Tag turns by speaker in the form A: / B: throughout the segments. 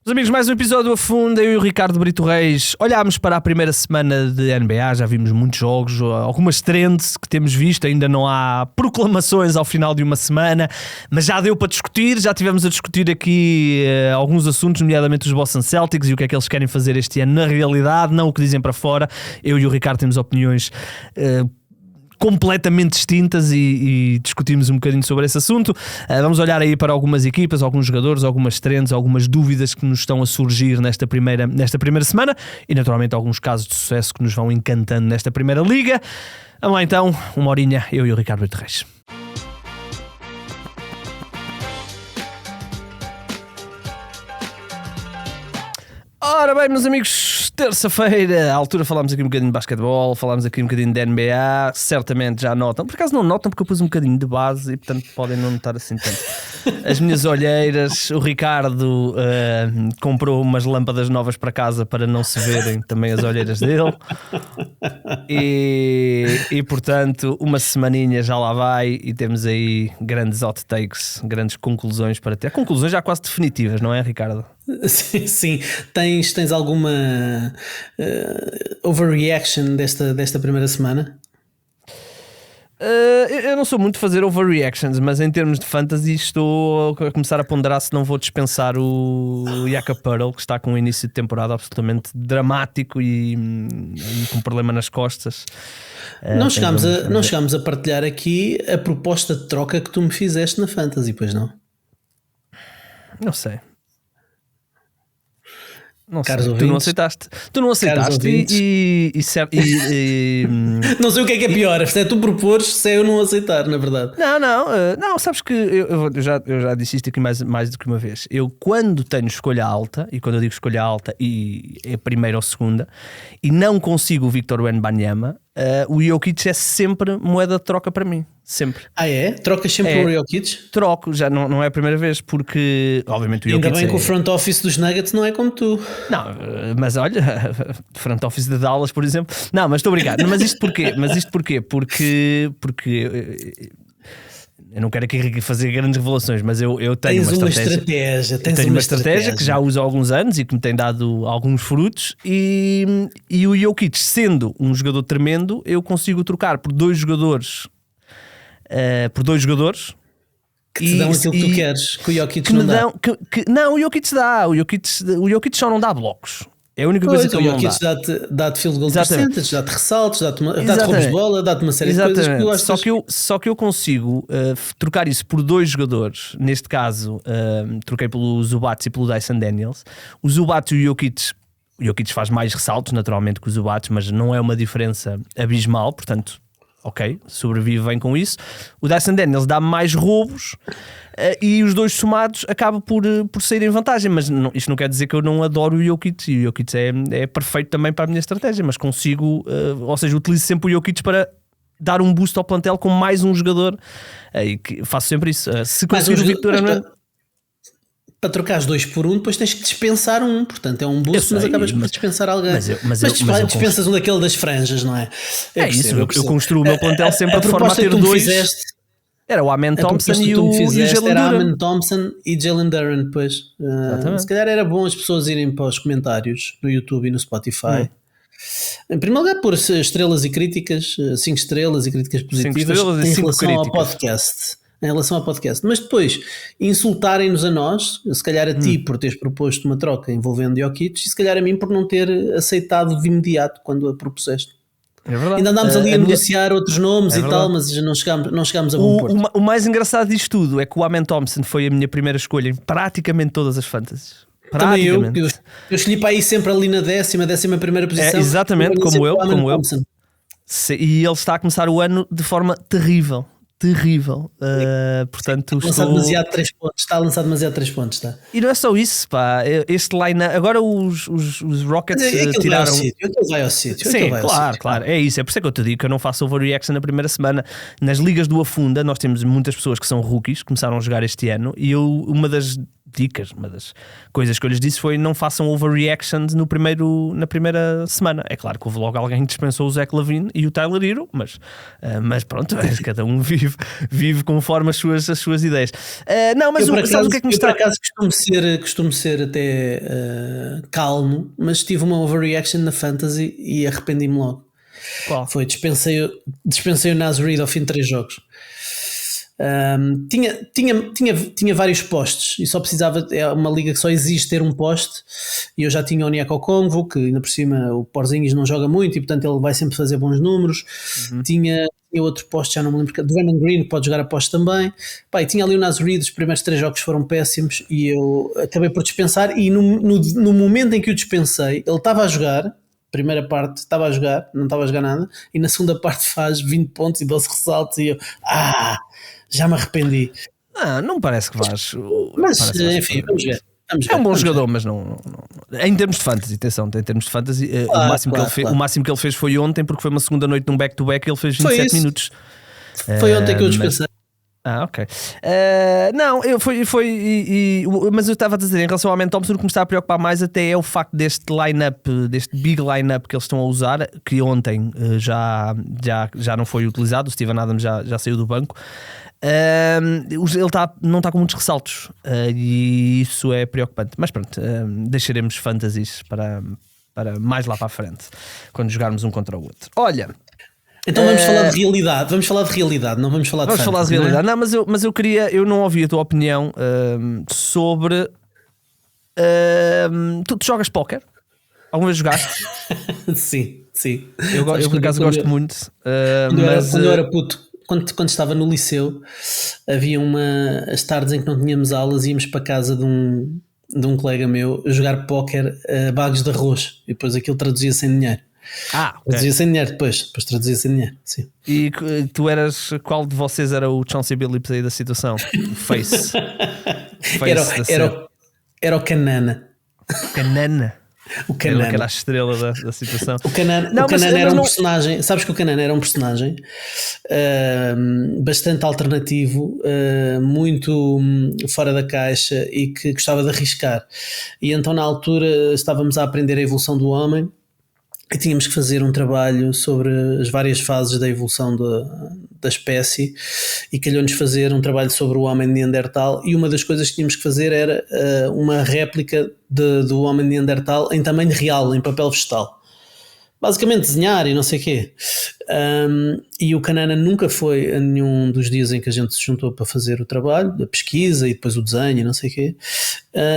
A: Meus amigos, mais um episódio a fundo. Eu e o Ricardo Brito Reis olhámos para a primeira semana de NBA, já vimos muitos jogos, algumas trends que temos visto, ainda não há proclamações ao final de uma semana, mas já deu para discutir, já tivemos a discutir aqui alguns assuntos, nomeadamente os Boston Celtics e o que é que eles querem fazer este ano na realidade, não o que dizem para fora. Eu e o Ricardo temos opiniões completamente distintas e discutimos um bocadinho sobre esse assunto. Vamos olhar aí para algumas equipas, alguns jogadores, algumas trends, algumas dúvidas que nos estão a surgir nesta primeira semana e naturalmente alguns casos de sucesso que nos vão encantando nesta primeira liga. Vamos lá então, uma horinha, eu e o Ricardo Brito Reis. Ora bem, meus amigos, terça-feira, à altura falámos aqui um bocadinho de basquetebol, falámos aqui um bocadinho de NBA, certamente já notam, por acaso não notam porque eu pus um bocadinho de base e portanto podem não notar assim tanto. As minhas olheiras, o Ricardo comprou umas lâmpadas novas para casa para não se verem também as olheiras dele e portanto uma semaninha já lá vai e temos aí grandes hot takes, grandes conclusões para ter. Conclusões já quase definitivas, não é, Ricardo?
B: Sim. Tens alguma overreaction desta primeira semana?
A: Eu não sou muito de fazer overreactions, mas em termos de fantasy estou a começar a ponderar se não vou dispensar o Jakob Poeltl, que está com um início de temporada absolutamente dramático e com um problema nas costas.
B: Não chegámos a partilhar aqui a proposta de troca que tu me fizeste na fantasy, pois não?
A: Não sei.
B: Tu não aceitaste
A: e
B: não sei o que é pior, se é tu propores, se é eu não aceitar, na verdade.
A: Não, sabes que eu já disse isto aqui mais do que uma vez. Eu quando tenho escolha alta, e quando eu digo escolha alta e é primeira ou segunda, e não consigo o Victor Wembanyama, o Jokic é sempre moeda de troca para mim. Sempre.
B: Ah, é? Trocas sempre o Jokic?
A: Troco, já não é a primeira vez, porque obviamente o Jokic.
B: Ainda bem que o front office dos Nuggets não é como tu.
A: Não, mas olha, front office de Dallas, por exemplo. Não, mas estou a brincar. Mas isto porquê? Porque eu não quero aqui fazer grandes revelações, mas eu tenho uma estratégia. Tenho uma estratégia que já uso há alguns anos e que me tem dado alguns frutos. E o Jokic, sendo um jogador tremendo, eu consigo trocar por dois jogadores.
B: Que te dão aquilo que tu queres, que o Jokic não dá.
A: Não, o Jokic dá. O Jokic só não dá blocos. É a única coisa que ele não dá.
B: O Jokic dá-te field goal percentage, dá-te ressaltos, dá-te roubos de bola, dá-te uma série de coisas que tu gostas.
A: Só que eu consigo trocar isso por dois jogadores. Neste caso, troquei pelo Zubac e pelo Dyson Daniels. O Zubac e o Jokic faz mais ressaltos, naturalmente, que o Zubac, mas não é uma diferença abismal, portanto... Ok, sobrevive bem com isso. O Dyson Daniels dá mais roubos e os dois somados acabam por sair em vantagem. Mas isto não quer dizer que eu não adoro o Jokic. E o Jokic é perfeito também para a minha estratégia. Mas consigo, ou seja, utilizo sempre o Jokic para dar um boost ao plantel com mais um jogador. E que faço sempre isso. Se conseguir o Victor...
B: Para trocares 2 por 1, depois tens que dispensar um. Portanto, é um boost, mas acabas por dispensar alguém. Mas dispensas um daquele das franjas, não é?
A: Eu construo o meu plantel sempre de forma a ter dois. Era o Amen Thompson e o Jalen Duren.
B: Era Amen Thompson e Jalen Duren, depois. Se calhar era bom as pessoas irem para os comentários no YouTube e no Spotify. Em primeiro lugar, pôr estrelas e críticas, 5 estrelas e críticas positivas em relação ao podcast. Em relação ao podcast, mas depois insultarem-nos a nós, se calhar a ti por teres proposto uma troca envolvendo Jokic e se calhar a mim por não ter aceitado de imediato quando a propuseste.
A: É verdade.
B: Ainda andámos ali a negociar outros nomes e tal, mas não chegámos a bom porto.
A: O mais engraçado disto tudo é que o Amen Thompson foi a minha primeira escolha em praticamente todas as fantasies.
B: Também eu escolhi para ir sempre ali na 11ª posição.
A: Exatamente, como eu. E ele está a começar o ano de forma terrível. Portanto,
B: está a lançar demasiado 3 pontos, está.
A: E não é só isso, pá. Este line, agora os Rockets tiraram.
B: Vai ao sítio.
A: Sim, claro. É isso. É por isso que eu te digo que eu não faço overreaction na primeira semana. Nas ligas do Afunda, nós temos muitas pessoas que são rookies, começaram a jogar este ano, e uma das dicas, uma das coisas que eu lhes disse foi: não façam overreactions na primeira semana. É claro que houve logo alguém que dispensou o Zach LaVine e o Tyler Hero, mas pronto, cada um vive conforme as suas ideias. Não, mas sabes o que é que me está...
B: Eu por acaso costumo ser até calmo, mas tive uma overreaction na Fantasy e arrependi-me logo.
A: Qual?
B: Foi, dispensei o Naz Reid ao fim de 3 jogos. Tinha vários postes e só precisava, é uma liga que só existe ter um poste, e eu já tinha o Onyeka Okongwu, que ainda por cima o Porzingis não joga muito e portanto ele vai sempre fazer bons números. Tinha outro poste, já não me lembro, do Draymond Green, que pode jogar a poste também. E tinha ali o Naz Reid, os primeiros 3 jogos foram péssimos e eu acabei por dispensar, e no momento em que o dispensei ele estava a jogar. Primeira parte estava a jogar, não estava a jogar nada, e na segunda parte faz 20 pontos e 12 ressaltos e eu já me arrependi.
A: Não parece que vais.
B: Mas enfim, vamos ver.
A: É um bom jogador, mas não. Em termos de fantasy, atenção, em termos de fantasy, o máximo que ele fez foi ontem, porque foi uma segunda noite num back-to-back, ele fez 27 minutos.
B: Foi ontem que eu dispensei.
A: Ok. Mas eu estava a dizer, em relação ao Amen Thompson, o que me está a preocupar mais até é o facto deste big line-up que eles estão a usar, que ontem já não foi utilizado. O Steven Adams já saiu do banco. Ele não está com muitos ressaltos, e isso é preocupante. Mas pronto, deixaremos fantasies para mais lá para a frente, quando jogarmos um contra o outro. Olha,
B: então vamos falar de realidade. Vamos falar de realidade, não vamos falar de fantasy.
A: Vamos falar de realidade. Não, mas eu não ouvi a tua opinião sobre. Tu jogas póquer? Alguma vez jogaste?
B: Sim.
A: Eu por acaso gosto muito.
B: Quando eu era puto, quando estava no liceu, havia as tardes em que não tínhamos aulas, íamos para a casa de um colega meu jogar póquer a bagos de arroz, e depois aquilo traduzia-se em dinheiro.
A: Okay.
B: Traduzia-se em dinheiro depois traduzia-se em dinheiro, sim.
A: E tu eras, qual de vocês era o Chauncey Billups aí da situação? O face
B: era o Canana. O Canana
A: era a estrela da situação.
B: O Canana era um personagem. Sabes que o Canana era um personagem bastante alternativo, muito fora da caixa, e que gostava de arriscar. E então, na altura, estávamos a aprender a evolução do homem e tínhamos que fazer um trabalho sobre as várias fases da evolução da espécie, e calhou-nos fazer um trabalho sobre o homem de Neandertal, e uma das coisas que tínhamos que fazer era uma réplica do homem de Neandertal em tamanho real, em papel vegetal. Basicamente desenhar e não sei o quê. E o Canana nunca foi a nenhum dos dias em que a gente se juntou para fazer o trabalho, a pesquisa e depois o desenho e não sei o quê.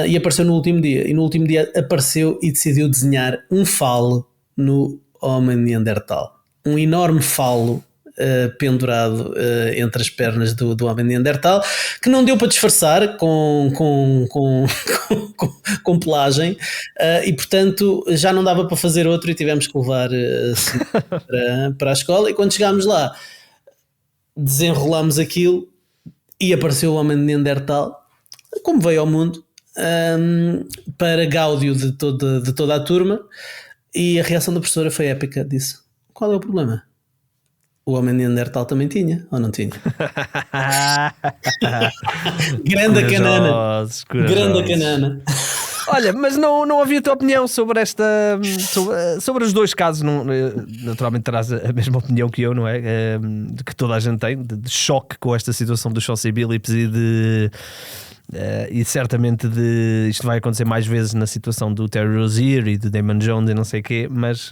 B: E apareceu no último dia. E no último dia apareceu e decidiu desenhar um falo no homem Neandertal. Um enorme falo pendurado entre as pernas do homem Neandertal, que não deu para disfarçar com pelagem, e portanto já não dava para fazer outro, e tivemos que levar para a escola. E quando chegámos lá, desenrolamos aquilo e apareceu o homem Neandertal, como veio ao mundo, para gáudio de toda a turma. E a reação da professora foi épica. Disse: qual é o problema? O homem Neandertal também tinha, ou não tinha? Grande Canana. Grande Canana.
A: Olha, mas não havia a tua opinião sobre sobre os dois casos. Naturalmente terás a mesma opinião que eu, não é? Que toda a gente tem, de choque com esta situação do Chauncey Billups e certamente isto vai acontecer mais vezes na situação do Terry Rozier e do Damon Jones e não sei o quê, mas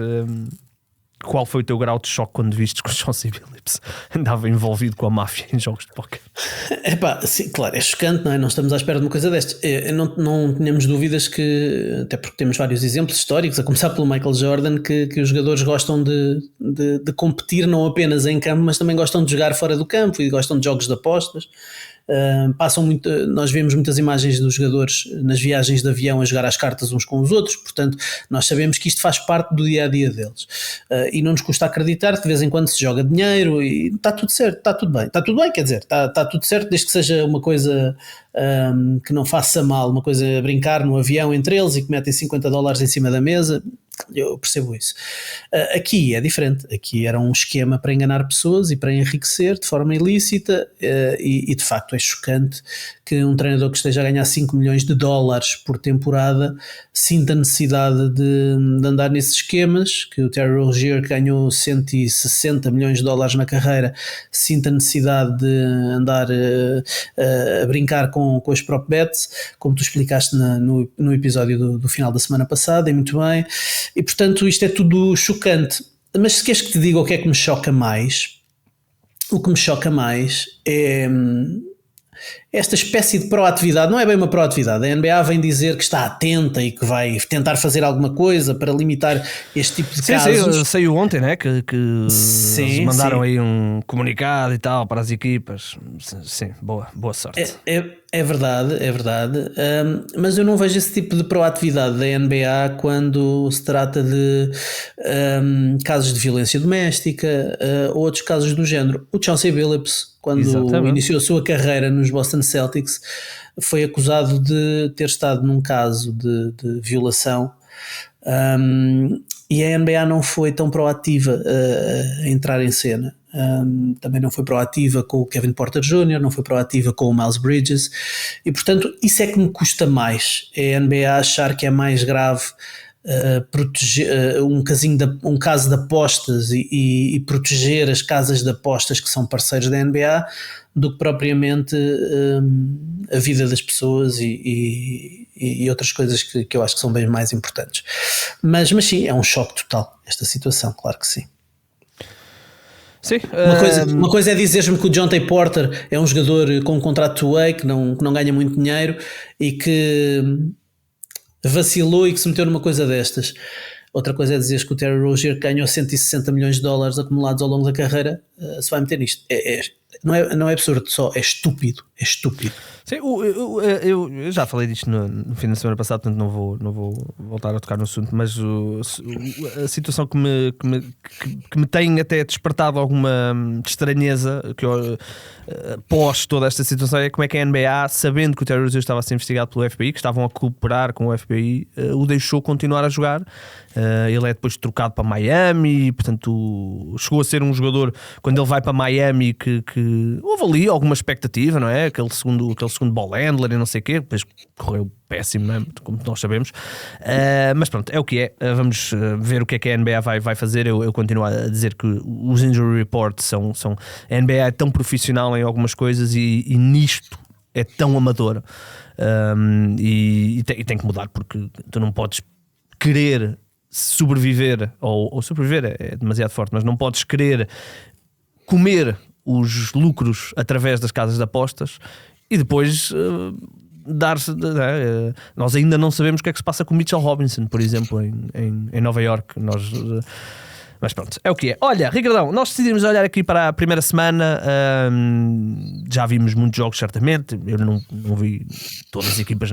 A: qual foi o teu grau de choque quando vistes que o Chauncey Billups andava envolvido com a máfia em jogos de póquer?
B: Sim, claro, é chocante, não é? Não estamos à espera de uma coisa destas. Não tínhamos dúvidas que, até porque temos vários exemplos históricos, a começar pelo Michael Jordan, que os jogadores gostam de competir não apenas em campo, mas também gostam de jogar fora do campo e gostam de jogos de apostas. Nós vemos muitas imagens dos jogadores nas viagens de avião a jogar às cartas uns com os outros, portanto nós sabemos que isto faz parte do dia a dia deles, e não nos custa acreditar que de vez em quando se joga dinheiro e está tudo certo, está tudo bem, quer dizer, está tudo certo, desde que seja uma coisa que não faça mal, uma coisa a brincar no avião entre eles e que metem $50 em cima da mesa, Eu percebo isso. Aqui é diferente. Aqui era um esquema para enganar pessoas e para enriquecer de forma ilícita, e de facto é chocante que um treinador que esteja a ganhar 5 milhões de dólares por temporada sinta a necessidade de andar nesses esquemas, que o Terry Rozier ganhou 160 milhões de dólares na carreira, sinta a necessidade de andar a brincar com as prop bets, como tu explicaste no episódio do final da semana passada, e muito bem. E portanto isto é tudo chocante. Mas se queres que te diga o que é que me choca mais, o que me choca mais é esta espécie de proatividade. Não é bem uma proatividade, a NBA vem dizer que está atenta e que vai tentar fazer alguma coisa para limitar este tipo de casos.
A: Sim, saiu ontem, né? que eles mandaram aí um comunicado e tal para as equipas. Sim, boa sorte.
B: É verdade, mas eu não vejo esse tipo de proatividade da NBA quando se trata de casos de violência doméstica ou outros casos do género. O Chauncey Billups, quando iniciou a sua carreira nos Boston Celtics, foi acusado de ter estado num caso de violação, e a NBA não foi tão proativa a entrar em cena. Também não foi proativa com o Kevin Porter Jr., não foi proativa com o Miles Bridges, e portanto isso é que me custa mais, é a NBA achar que é mais grave proteger um caso de apostas e proteger as casas de apostas que são parceiros da NBA do que propriamente a vida das pessoas e outras coisas que eu acho que são bem mais importantes. Mas sim, é um choque total esta situação, claro que sim.
A: Sim,
B: uma coisa é dizeres-me que o John T. Porter é um jogador com um contrato two-way que não ganha muito dinheiro e que vacilou e que se meteu numa coisa destas. Outra coisa é dizeres que o Terry Rozier ganhou 160 milhões de dólares acumulados ao longo da carreira, se vai meter nisto. Não é absurdo, só é estúpido.
A: Sim, eu já falei disto no fim da semana passada, portanto não vou voltar a tocar no assunto, mas a situação que me tem até despertado alguma estranheza que eu, pós toda esta situação, é como é que a NBA, sabendo que o Terry Rozier estava a ser investigado pelo FBI, que estavam a cooperar com o FBI, o deixou continuar a jogar. Ele é depois trocado para Miami, portanto chegou a ser um jogador, quando ele vai para Miami, que houve ali alguma expectativa, não é? Aquele segundo ball handler e não sei o quê, depois correu péssimo, não é? Como nós sabemos, mas pronto, é o que é. Vamos ver o que é que a NBA vai fazer. Eu continuo a dizer que os injury reports são a NBA é tão profissional em algumas coisas e nisto é tão amador, e tem que mudar, porque tu não podes querer sobreviver, ou sobreviver é demasiado forte, mas não podes querer comer os lucros através das casas de apostas e depois nós ainda não sabemos o que é que se passa com Mitchell Robinson, por exemplo, em Nova York. Mas pronto, é o que é. Olha, Ricardão, nós decidimos olhar aqui para a primeira semana. Já vimos muitos jogos, certamente. Eu não vi todas as equipas,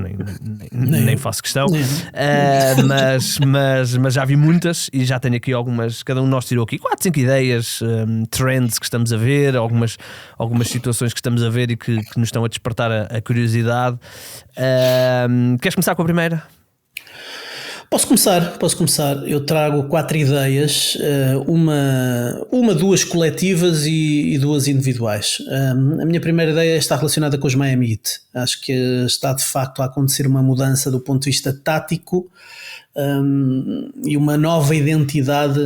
A: nem faço questão. Mas já vi muitas e já tenho aqui algumas. Cada um de nós tirou aqui 4, 5 ideias, trends que estamos a ver, algumas situações que estamos a ver e que nos estão a despertar a curiosidade. Queres começar com a primeira?
B: Posso começar. Eu trago 4 ideias, duas coletivas e 2 individuais. A minha primeira ideia está relacionada com os Miami Heat. Acho que está de facto a acontecer uma mudança do ponto de vista tático, e uma nova identidade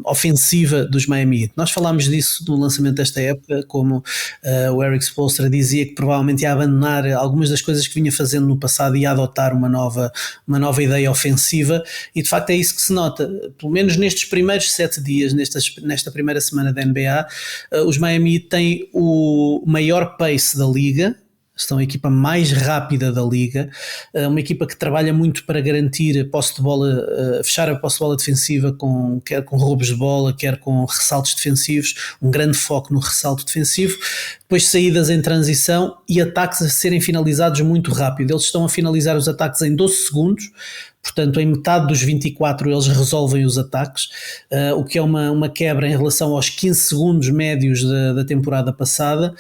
B: ofensiva dos Miami Heat. Nós falámos disso no lançamento desta época, como o Eric Spoelstra dizia que provavelmente ia abandonar algumas das coisas que vinha fazendo no passado e ia adotar uma nova ideia ofensiva, e de facto é isso que se nota, pelo menos nestes primeiros 7 dias, nesta primeira semana da NBA. Os Miami Heat têm o maior pace da liga, são a equipa mais rápida da liga, uma equipa que trabalha muito para garantir a posse de bola, fechar a posse de bola defensiva, quer com roubos de bola, quer com ressaltos defensivos, um grande foco no ressalto defensivo, depois saídas em transição e ataques a serem finalizados muito rápido. Eles estão a finalizar os ataques em 12 segundos, portanto em metade dos 24 eles resolvem os ataques, o que é uma quebra em relação aos 15 segundos médios da temporada passada.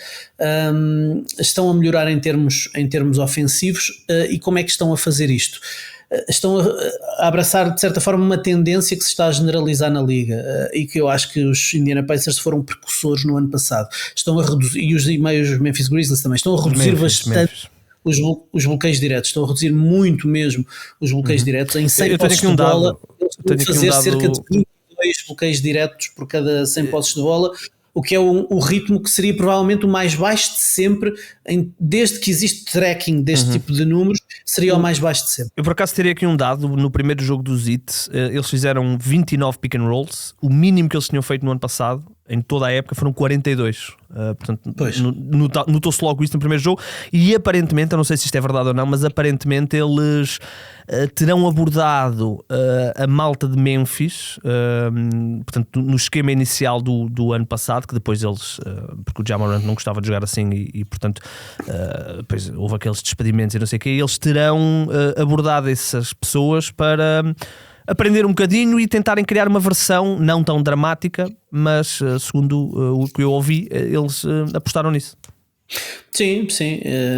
B: Estão a melhorar em termos ofensivos, e como é que estão a fazer isto? estão a abraçar de certa forma uma tendência que se está a generalizar na liga, e que eu acho que os Indiana Pacers foram precursores no ano passado. Estão a reduzir, e os Memphis Grizzlies também estão a reduzir bastante os bloqueios diretos, estão a reduzir muito mesmo os bloqueios diretos. Em 100 posses de bola, eles estão a fazer cerca de 22 bloqueios diretos por cada 100 posses de bola, o que é o ritmo que seria provavelmente o mais baixo de sempre, desde que existe tracking deste tipo de números, seria o mais baixo de sempre.
A: Eu por acaso teria aqui um dado, no primeiro jogo do ZIT, eles fizeram 29 pick and rolls, o mínimo que eles tinham feito no ano passado, em toda a época, foram 42. Portanto, notou-se logo isso no primeiro jogo, e aparentemente, eu não sei se isto é verdade ou não, mas aparentemente eles terão abordado a malta de Memphis, portanto, no esquema inicial do ano passado, que depois eles, porque o Ja Morant não gostava de jogar assim, e portanto, depois houve aqueles despedimentos e não sei o quê, e eles terão abordado essas pessoas para aprender um bocadinho e tentarem criar uma versão não tão dramática, mas segundo o que eu ouvi, eles apostaram nisso.
B: Sim,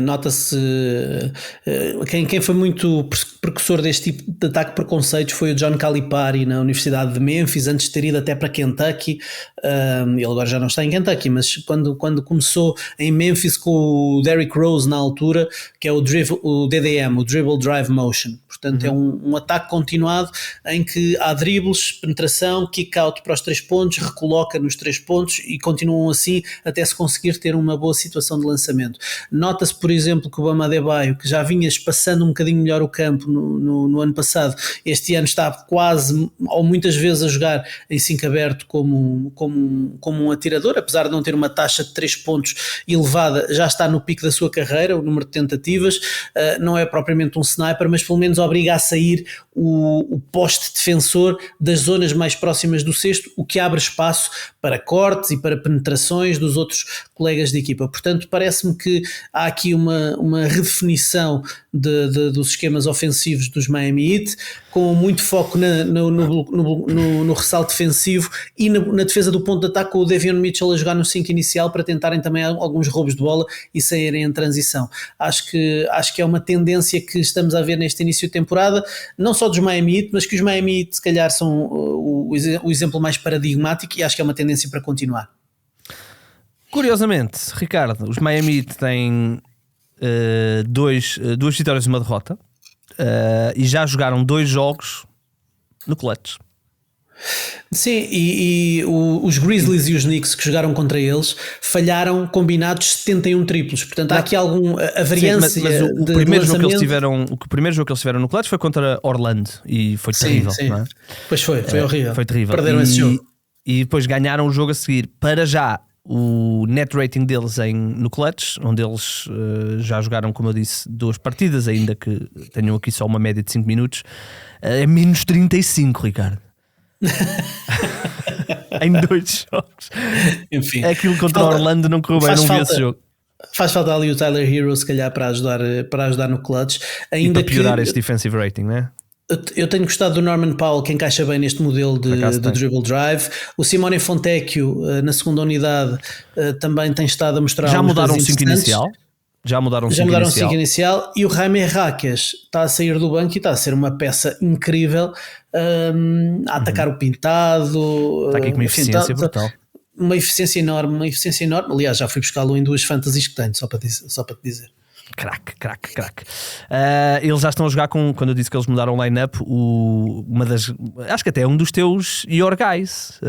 B: nota-se quem foi muito precursor deste tipo de ataque por conceitos foi o John Calipari na Universidade de Memphis, antes de ter ido até para Kentucky. Ele agora já não está em Kentucky, mas quando começou em Memphis com o Derrick Rose na altura, que é o DDM, o Dribble Drive Motion. Portanto, é um ataque continuado em que há dribles, penetração, kick-out para os 3 pontos, recoloca nos 3 pontos e continuam assim até se conseguir ter uma boa situação de lançamento. Nota-se, por exemplo, que o Bam Adebayo, que já vinha espaçando um bocadinho melhor o campo no ano passado, este ano está quase ou muitas vezes a jogar em 5 aberto como um atirador, apesar de não ter uma taxa de 3 pontos elevada, já está no pico da sua carreira, o número de tentativas, não é propriamente um sniper, mas pelo menos obriga a sair o poste defensor das zonas mais próximas do cesto, o que abre espaço para cortes e para penetrações dos outros colegas de equipa. Portanto, parece-me que há aqui uma redefinição dos esquemas ofensivos dos Miami Heat, com muito foco no ressalto defensivo e na defesa do ponto de ataque, com o Davion Mitchell a jogar no 5 inicial para tentarem também alguns roubos de bola e saírem em transição. Acho que é uma tendência que estamos a ver neste início de temporada, não só dos Miami Heat, mas que os Miami Heat se calhar são o exemplo mais paradigmático, e acho que é uma tendência para continuar.
A: Curiosamente, Ricardo, os Miami Heat têm duas vitórias e uma derrota, e já jogaram 2 jogos no clutch.
B: Sim, e os Grizzlies e os Knicks que jogaram contra eles falharam combinados 71 triplos. Portanto, há aqui a variância.
A: Sim, mas o primeiro jogo que eles tiveram no clutch foi contra Orlando e foi terrível.
B: Sim.
A: Não é?
B: Pois foi horrível.
A: Foi terrível.
B: Perderam esse jogo.
A: E depois ganharam o jogo a seguir. Para já, o net rating deles no clutch, onde eles já jogaram, como eu disse, 2 partidas, ainda que tenham aqui só uma média de 5 minutos, é menos 35, Ricardo. Em 2 jogos.
B: Enfim,
A: aquilo contra Orlando não correu bem, não vi esse jogo.
B: Faz falta ali o Tyler Hero, se calhar, para ajudar no clutch, ainda
A: e para piorar este defensive rating, não é?
B: Eu tenho gostado do Norman Powell, que encaixa bem neste modelo de dribble drive. O Simone Fontecchio, na segunda unidade, também tem estado a mostrar.
A: Já mudaram o 5 inicial? Já mudaram o 5
B: inicial. E o Jaime Raquez está a sair do banco e está a ser uma peça incrível, a atacar o pintado.
A: Está aqui com uma eficiência brutal.
B: Uma eficiência enorme. Aliás, já fui buscá-lo em 2 fantasies que tenho, só para te dizer.
A: Crack. Eles já estão a jogar quando eu disse que eles mudaram o line-up, acho que até um dos teus your guys,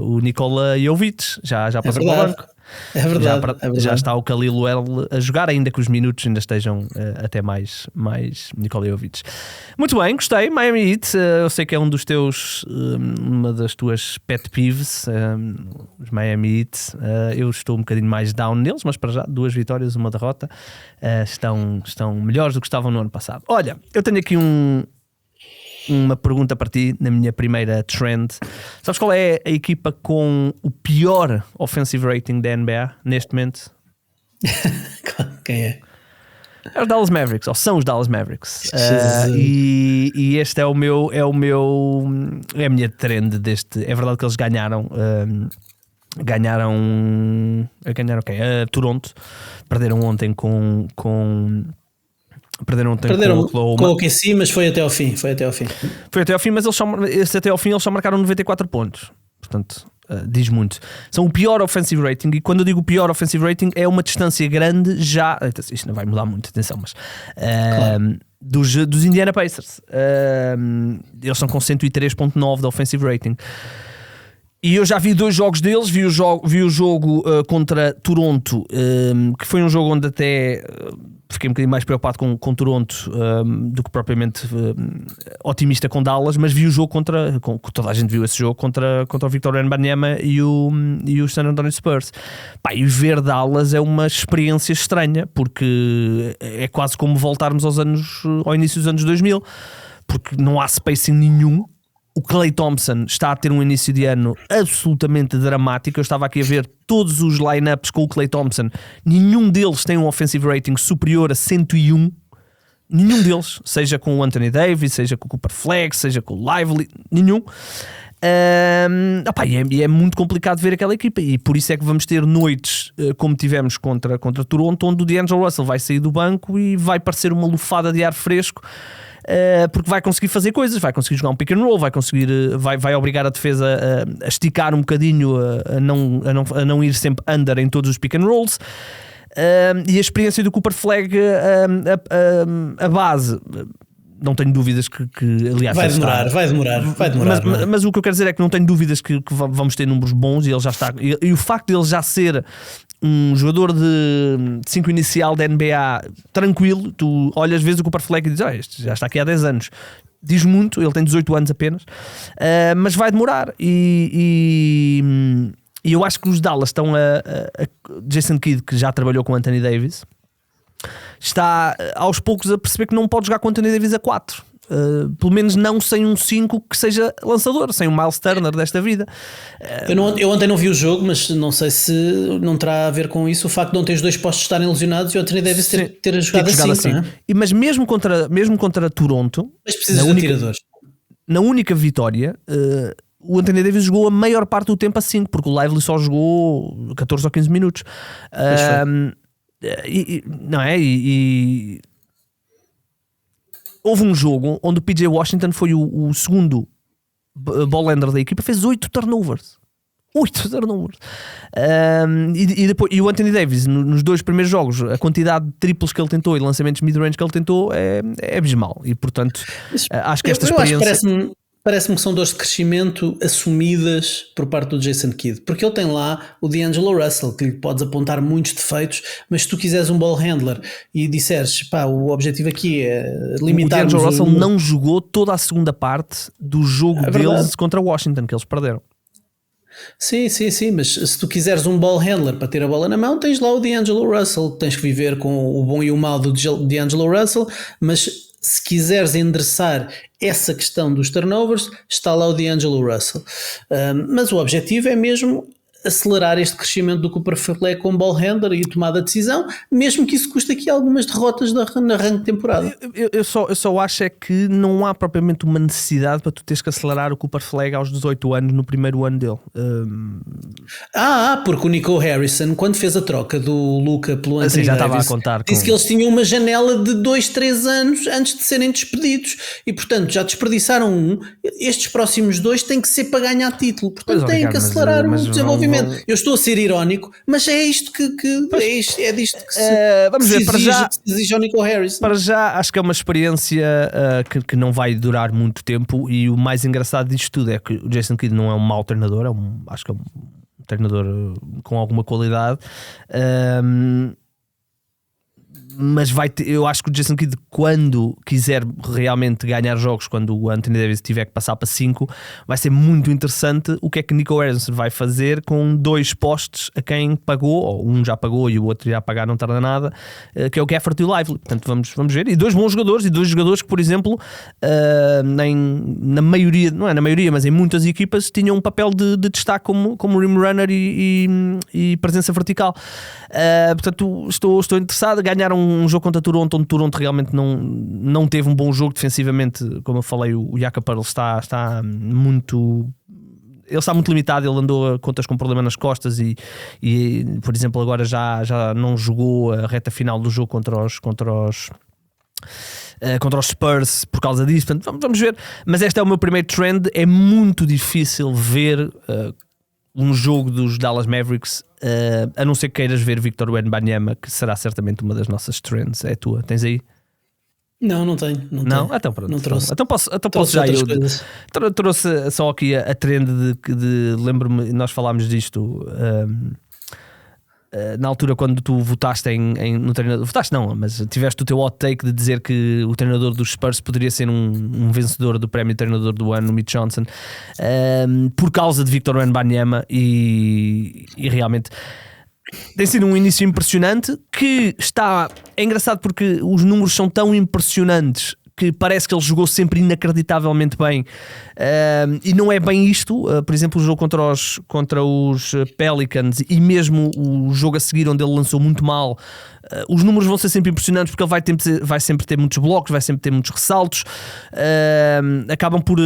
A: o Nikola Jovic, já passou para o banco.
B: É verdade.
A: Já está o Khalil Well a jogar, ainda que os minutos ainda estejam até mais Nikola Jovic. Muito bem, gostei. Miami Heat, eu sei que é um dos teus, uma das tuas pet peeves, os Miami Heat. Eu estou um bocadinho mais down neles, mas para já 2 vitórias, 1 derrota, estão melhores do que estavam no ano passado. Olha, eu tenho aqui uma pergunta para ti na minha primeira trend. Sabes qual é a equipa com o pior offensive rating da NBA neste momento?
B: Quem é?
A: É os Dallas Mavericks, ou são os Dallas Mavericks. E este é a minha trend deste. É verdade que eles ganharam Toronto, perderam ontem com Perderam
B: com o OKC, mas foi até ao fim. Foi até ao fim,
A: mas até ao fim eles só marcaram 94 pontos. Portanto, diz muito. São o pior offensive rating, e quando eu digo o pior offensive rating é uma distância grande já. Isto não vai mudar muito, atenção, mas claro. dos Indiana Pacers. Eles são com 103.9 de offensive rating. E eu já vi 2 jogos deles. Vi o jogo contra Toronto, que foi um jogo onde até fiquei um bocadinho mais preocupado com Toronto do que propriamente otimista com Dallas, mas vi o jogo toda a gente viu esse jogo contra o Victor Wembanyama e o San Antonio Spurs. E ver Dallas é uma experiência estranha, porque é quase como voltarmos ao início dos anos 2000, porque não há spacing nenhum. O Klay Thompson está a ter um início de ano absolutamente dramático. Eu estava aqui a ver todos os lineups com o Klay Thompson. Nenhum deles tem um offensive rating superior a 101. Nenhum deles. Seja com o Anthony Davis, seja com o Cooper Flag, seja com o Lively. Nenhum. E é muito complicado ver aquela equipa. E por isso é que vamos ter noites como tivemos contra Toronto, onde o D'Angelo Russell vai sair do banco e vai parecer uma lufada de ar fresco. Porque vai conseguir fazer coisas, vai conseguir jogar um pick and roll, vai obrigar a defesa a esticar um bocadinho, a não ir sempre under em todos os pick and rolls. E a experiência do Cooper Flag, a base, não tenho dúvidas que aliás,
B: vai demorar.
A: Mas o que eu quero dizer é que não tenho dúvidas que vamos ter números bons, e ele já está. E o facto de ele já ser um jogador de 5 inicial da NBA tranquilo, tu olhas vezes o Cooper Flag e dizes, este já está aqui há 10 anos. Diz muito, ele tem 18 anos apenas, mas vai demorar. E eu acho que os Dallas estão a Jason Kidd, que já trabalhou com Anthony Davis, está aos poucos a perceber que não pode jogar com Anthony Davis a 4. Pelo menos não sem um 5 que seja lançador, sem um Miles Turner desta vida.
B: Eu ontem não vi o jogo, mas não sei se não terá a ver com isso o facto de não ter os 2 postos estarem lesionados e o Anthony Davis ter jogado assim. Não é?
A: Mas mesmo contra Toronto,
B: mas precisa de tiradores.
A: Na única vitória, o Anthony Davis jogou a maior parte do tempo a 5, porque o Lively só jogou 14 ou 15 minutos. Não é? Houve um jogo onde o PJ Washington foi o segundo ball handler da equipa, fez 8 turnovers. 8 turnovers. E o Anthony Davis, nos 2 primeiros jogos, a quantidade de triplos que ele tentou e lançamentos mid-range que ele tentou é abismal. E portanto, acho que esta experiência.
B: Parece-me que são dores de crescimento assumidas por parte do Jason Kidd, porque ele tem lá o D'Angelo Russell, que lhe podes apontar muitos defeitos, mas se tu quiseres um ball handler e disseres, o objetivo aqui é limitar...
A: O D'Angelo Russell não jogou toda a segunda parte do jogo deles contra Washington, que eles perderam.
B: Sim, mas se tu quiseres um ball handler para ter a bola na mão, tens lá o D'Angelo Russell, tens que viver com o bom e o mau do D'Angelo Russell, mas se quiseres endereçar essa questão dos turnovers, está lá o D'Angelo Russell. Mas o objetivo é mesmo acelerar este crescimento do Cooper Flag com ball handler e tomada de decisão, mesmo que isso custe aqui algumas derrotas na arranque de temporada.
A: Eu só acho é que não há propriamente uma necessidade para tu teres que acelerar o Cooper Flag aos 18 anos no primeiro ano dele.
B: Porque o Nico Harrison, quando fez a troca do Luka pelo Anthony
A: já
B: Davis,
A: estava a contar
B: disse que eles tinham uma janela de 2-3 anos antes de serem despedidos e portanto já desperdiçaram um. Estes próximos 2 têm que ser para ganhar título, portanto têm que acelerar o desenvolvimento. Eu estou a ser irónico, mas é isto é disto que se
A: vamos ver, para já
B: exige ao Nico Harrison.
A: Para já acho que é uma experiência que não vai durar muito tempo, e o mais engraçado disto tudo é que o Jason Kidd não é um mau treinador, acho que é um treinador com alguma qualidade, mas eu acho que o Jason Kidd, quando quiser realmente ganhar jogos, quando o Anthony Davis tiver que passar para 5, vai ser muito interessante o que é que Nico Harrison vai fazer com 2 postes a quem pagou, ou um já pagou e o outro irá pagar, não tarda nada, que é o Gafford e o Lively. Portanto vamos ver, e 2 bons jogadores, e 2 jogadores que, por exemplo, na maioria, não é na maioria, mas em muitas equipas tinham um papel de destaque como rim runner e presença vertical. Portanto estou interessado. Ganharam um jogo contra Toronto, onde Toronto realmente não teve um bom jogo defensivamente. Como eu falei, o Jakob Poeltl está muito... Ele está muito limitado, ele andou a contas com problema nas costas e por exemplo, agora já não jogou a reta final do jogo contra os contra os Spurs por causa disso. Portanto, vamos ver. Mas este é o meu primeiro trend. É muito difícil ver um jogo dos Dallas Mavericks, a não ser que queiras ver Victor Wembanyama, que será certamente uma das nossas trends. É a tua? Tens aí?
B: Não tenho.
A: Não? Então pronto.
B: Não trouxe.
A: Então posso já eu. Trouxe só aqui a trend de lembro-me, nós falámos disto na altura quando tu votaste no treinador. Votaste não, mas tiveste o teu hot take de dizer que o treinador dos Spurs poderia ser um vencedor do prémio de treinador do ano, Mitch Johnson, por causa de Victor Wembanyama, e realmente tem sido um início impressionante, que está... É engraçado porque os números são tão impressionantes que parece que ele jogou sempre inacreditavelmente bem, e não é bem isto. Por exemplo, o jogo contra os Pelicans e mesmo o jogo a seguir onde ele lançou muito mal, os números vão ser sempre impressionantes porque ele vai sempre ter muitos blocos, vai sempre ter muitos ressaltos, acabam por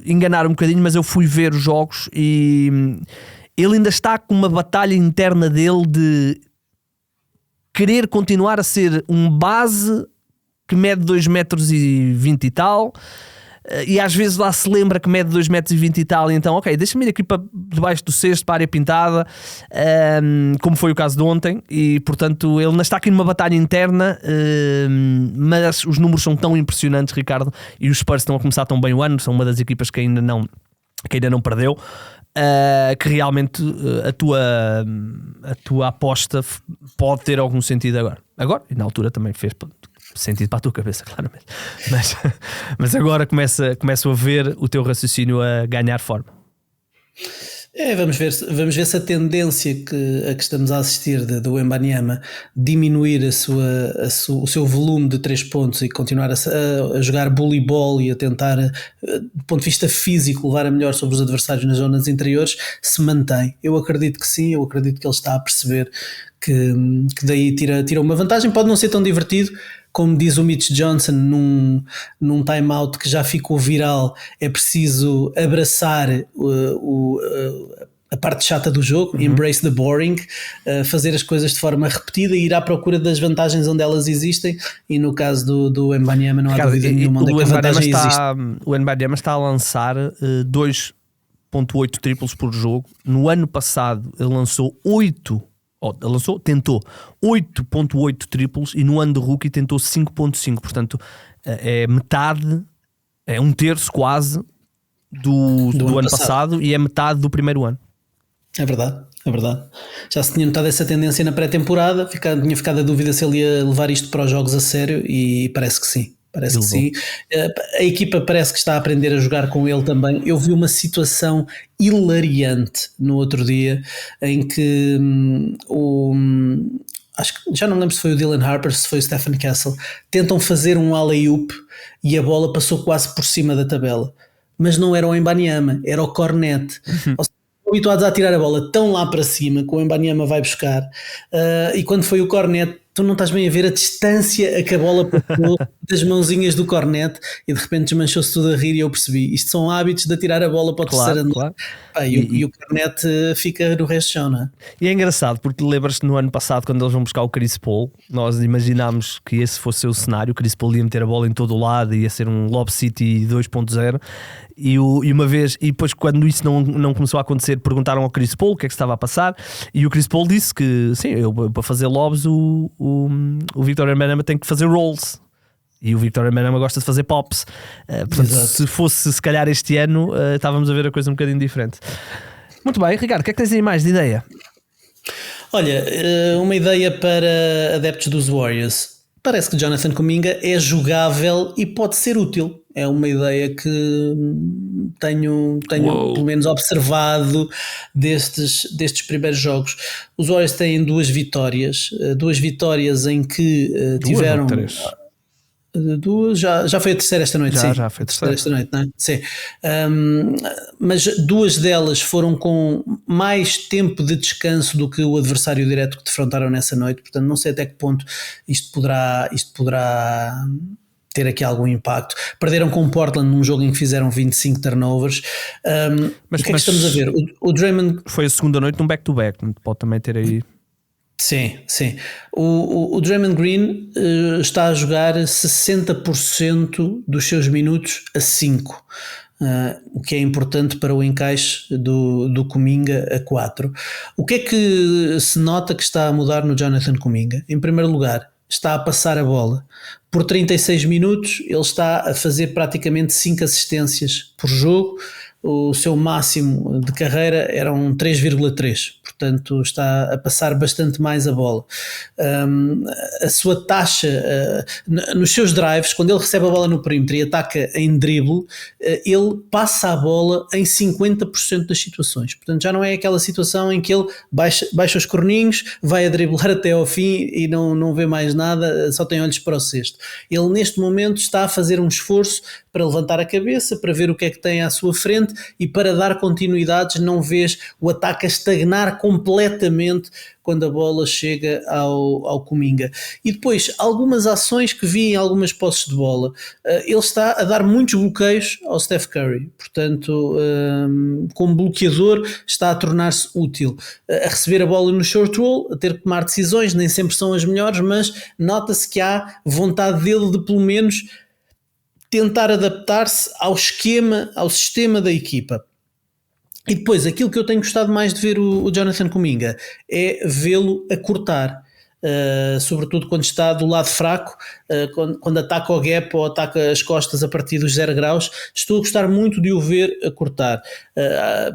A: enganar um bocadinho, mas eu fui ver os jogos e ele ainda está com uma batalha interna dele de querer continuar a ser um base que mede 2,20 metros e tal, e às vezes lá se lembra que mede 2,20 metros e tal, e então ok, deixa-me ir aqui para debaixo do cesto, para a área pintada, como foi o caso de ontem. E portanto ele ainda está aqui numa batalha interna, mas os números são tão impressionantes, Ricardo, e os Spurs estão a começar tão bem o ano, são uma das equipas que ainda não perdeu, que realmente a tua aposta pode ter algum sentido agora, e na altura também fez sentido para a tua cabeça, claramente, mas agora começo a ver o teu raciocínio a ganhar forma.
B: Vamos ver se a tendência a que estamos a assistir do Wembanyama diminuir o seu volume de 3 pontos e continuar a jogar bully ball e a tentar, do ponto de vista físico, levar a melhor sobre os adversários nas zonas interiores, se mantém. Eu acredito que sim, eu acredito que ele está a perceber que daí tira uma vantagem. Pode não ser tão divertido, como diz o Mitch Johnson num timeout que já ficou viral. É preciso abraçar a parte chata do jogo, embrace the boring, fazer as coisas de forma repetida e ir à procura das vantagens onde elas existem, e no caso do Wembanyama não há dúvida nenhuma onde é que a vantagem existe.
A: O Wembanyama está a lançar 2.8 triplos por jogo. No ano passado ele tentou 8.8 triplos e no ano de rookie tentou 5.5, portanto é metade, é um terço quase do ano passado, e é metade do primeiro ano.
B: É verdade. Já se tinha notado essa tendência na pré-temporada, tinha ficado a dúvida se ele ia levar isto para os jogos a sério, e parece que sim. Parece que sim. A equipa parece que está a aprender a jogar com ele também. Eu vi uma situação hilariante no outro dia em que acho que já não me lembro se foi o Dylan Harper, se foi o Stephen Castle, tentam fazer um alley-oop e a bola passou quase por cima da tabela, mas não era o Wembanyama, era o Cornet. Ou seja, habituados a tirar a bola tão lá para cima que o Wembanyama vai buscar, e quando foi o Cornet, tu não estás bem a ver a distância a que a bola passou das mãozinhas do Cornet, e de repente desmanchou-se tudo a rir, e eu percebi, isto são hábitos de atirar a bola para o terceiro andar. Claro. E o Cornet fica no resto do chão, não é?
A: E é engraçado porque lembras-te no ano passado, quando eles vão buscar o Chris Paul, nós imaginámos que esse fosse o cenário. O Chris Paul ia meter a bola em todo o lado, ia ser um Lob City 2.0, e uma vez, e depois quando isso não começou a acontecer, perguntaram ao Chris Paul o que é que estava a passar, e o Chris Paul disse que sim, para fazer lobs o Victor Wembanyama tem que fazer rolls, e o Victor Wembanyama gosta de fazer pops. Portanto, se fosse se calhar este ano, estávamos a ver a coisa um bocadinho diferente. Muito bem, Ricardo, o que é que tens aí mais de ideia?
B: Olha, uma ideia para adeptos dos Warriors. Parece que Jonathan Kuminga é jogável e pode ser útil. É uma ideia que tenho pelo menos observado destes primeiros jogos. Os Warriors têm duas vitórias em que tiveram... Já foi a terceira esta noite, sim.
A: Já foi a terceira
B: esta noite, não é? Sim. Mas duas delas foram com mais tempo de descanso do que o adversário direto que defrontaram nessa noite, portanto não sei até que ponto isto poderá ter aqui algum impacto. Perderam com o Portland num jogo em que fizeram 25 turnovers. Mas o que é que estamos a ver? O Draymond...
A: Foi a segunda noite num back-to-back, pode também ter aí...
B: Sim, sim. O Draymond Green está a jogar 60% dos seus minutos a 5. O que é importante para o encaixe do Kuminga a 4. O que é que se nota que está a mudar no Jonathan Kuminga? Em primeiro lugar, está a passar a bola. Por 36 minutos, ele está a fazer praticamente 5 assistências por jogo. O seu máximo de carreira eram 3,3, portanto está a passar bastante mais a bola. A sua taxa nos seus drives, quando ele recebe a bola no perímetro e ataca em drible, ele passa a bola em 50% das situações. Portanto já não é aquela situação em que ele baixa os corninhos, vai a driblar até ao fim e não vê mais nada, só tem olhos para o cesto. Ele neste momento está a fazer um esforço para levantar a cabeça, para ver o que é que tem à sua frente e para dar continuidades. Não vês o ataque a estagnar completamente quando a bola chega ao Kuminga. E depois, algumas ações que vi em algumas posses de bola, ele está a dar muitos bloqueios ao Steph Curry, portanto, como bloqueador está a tornar-se útil, a receber a bola no short roll, a ter que tomar decisões, nem sempre são as melhores, mas nota-se que há vontade dele de pelo menos tentar adaptar-se ao esquema, ao sistema da equipa. E depois, aquilo que eu tenho gostado mais de ver o Jonathan Kuminga é vê-lo a cortar. Sobretudo quando está do lado fraco, quando ataca o gap ou ataca as costas a partir dos 0 graus, estou a gostar muito de o ver a cortar.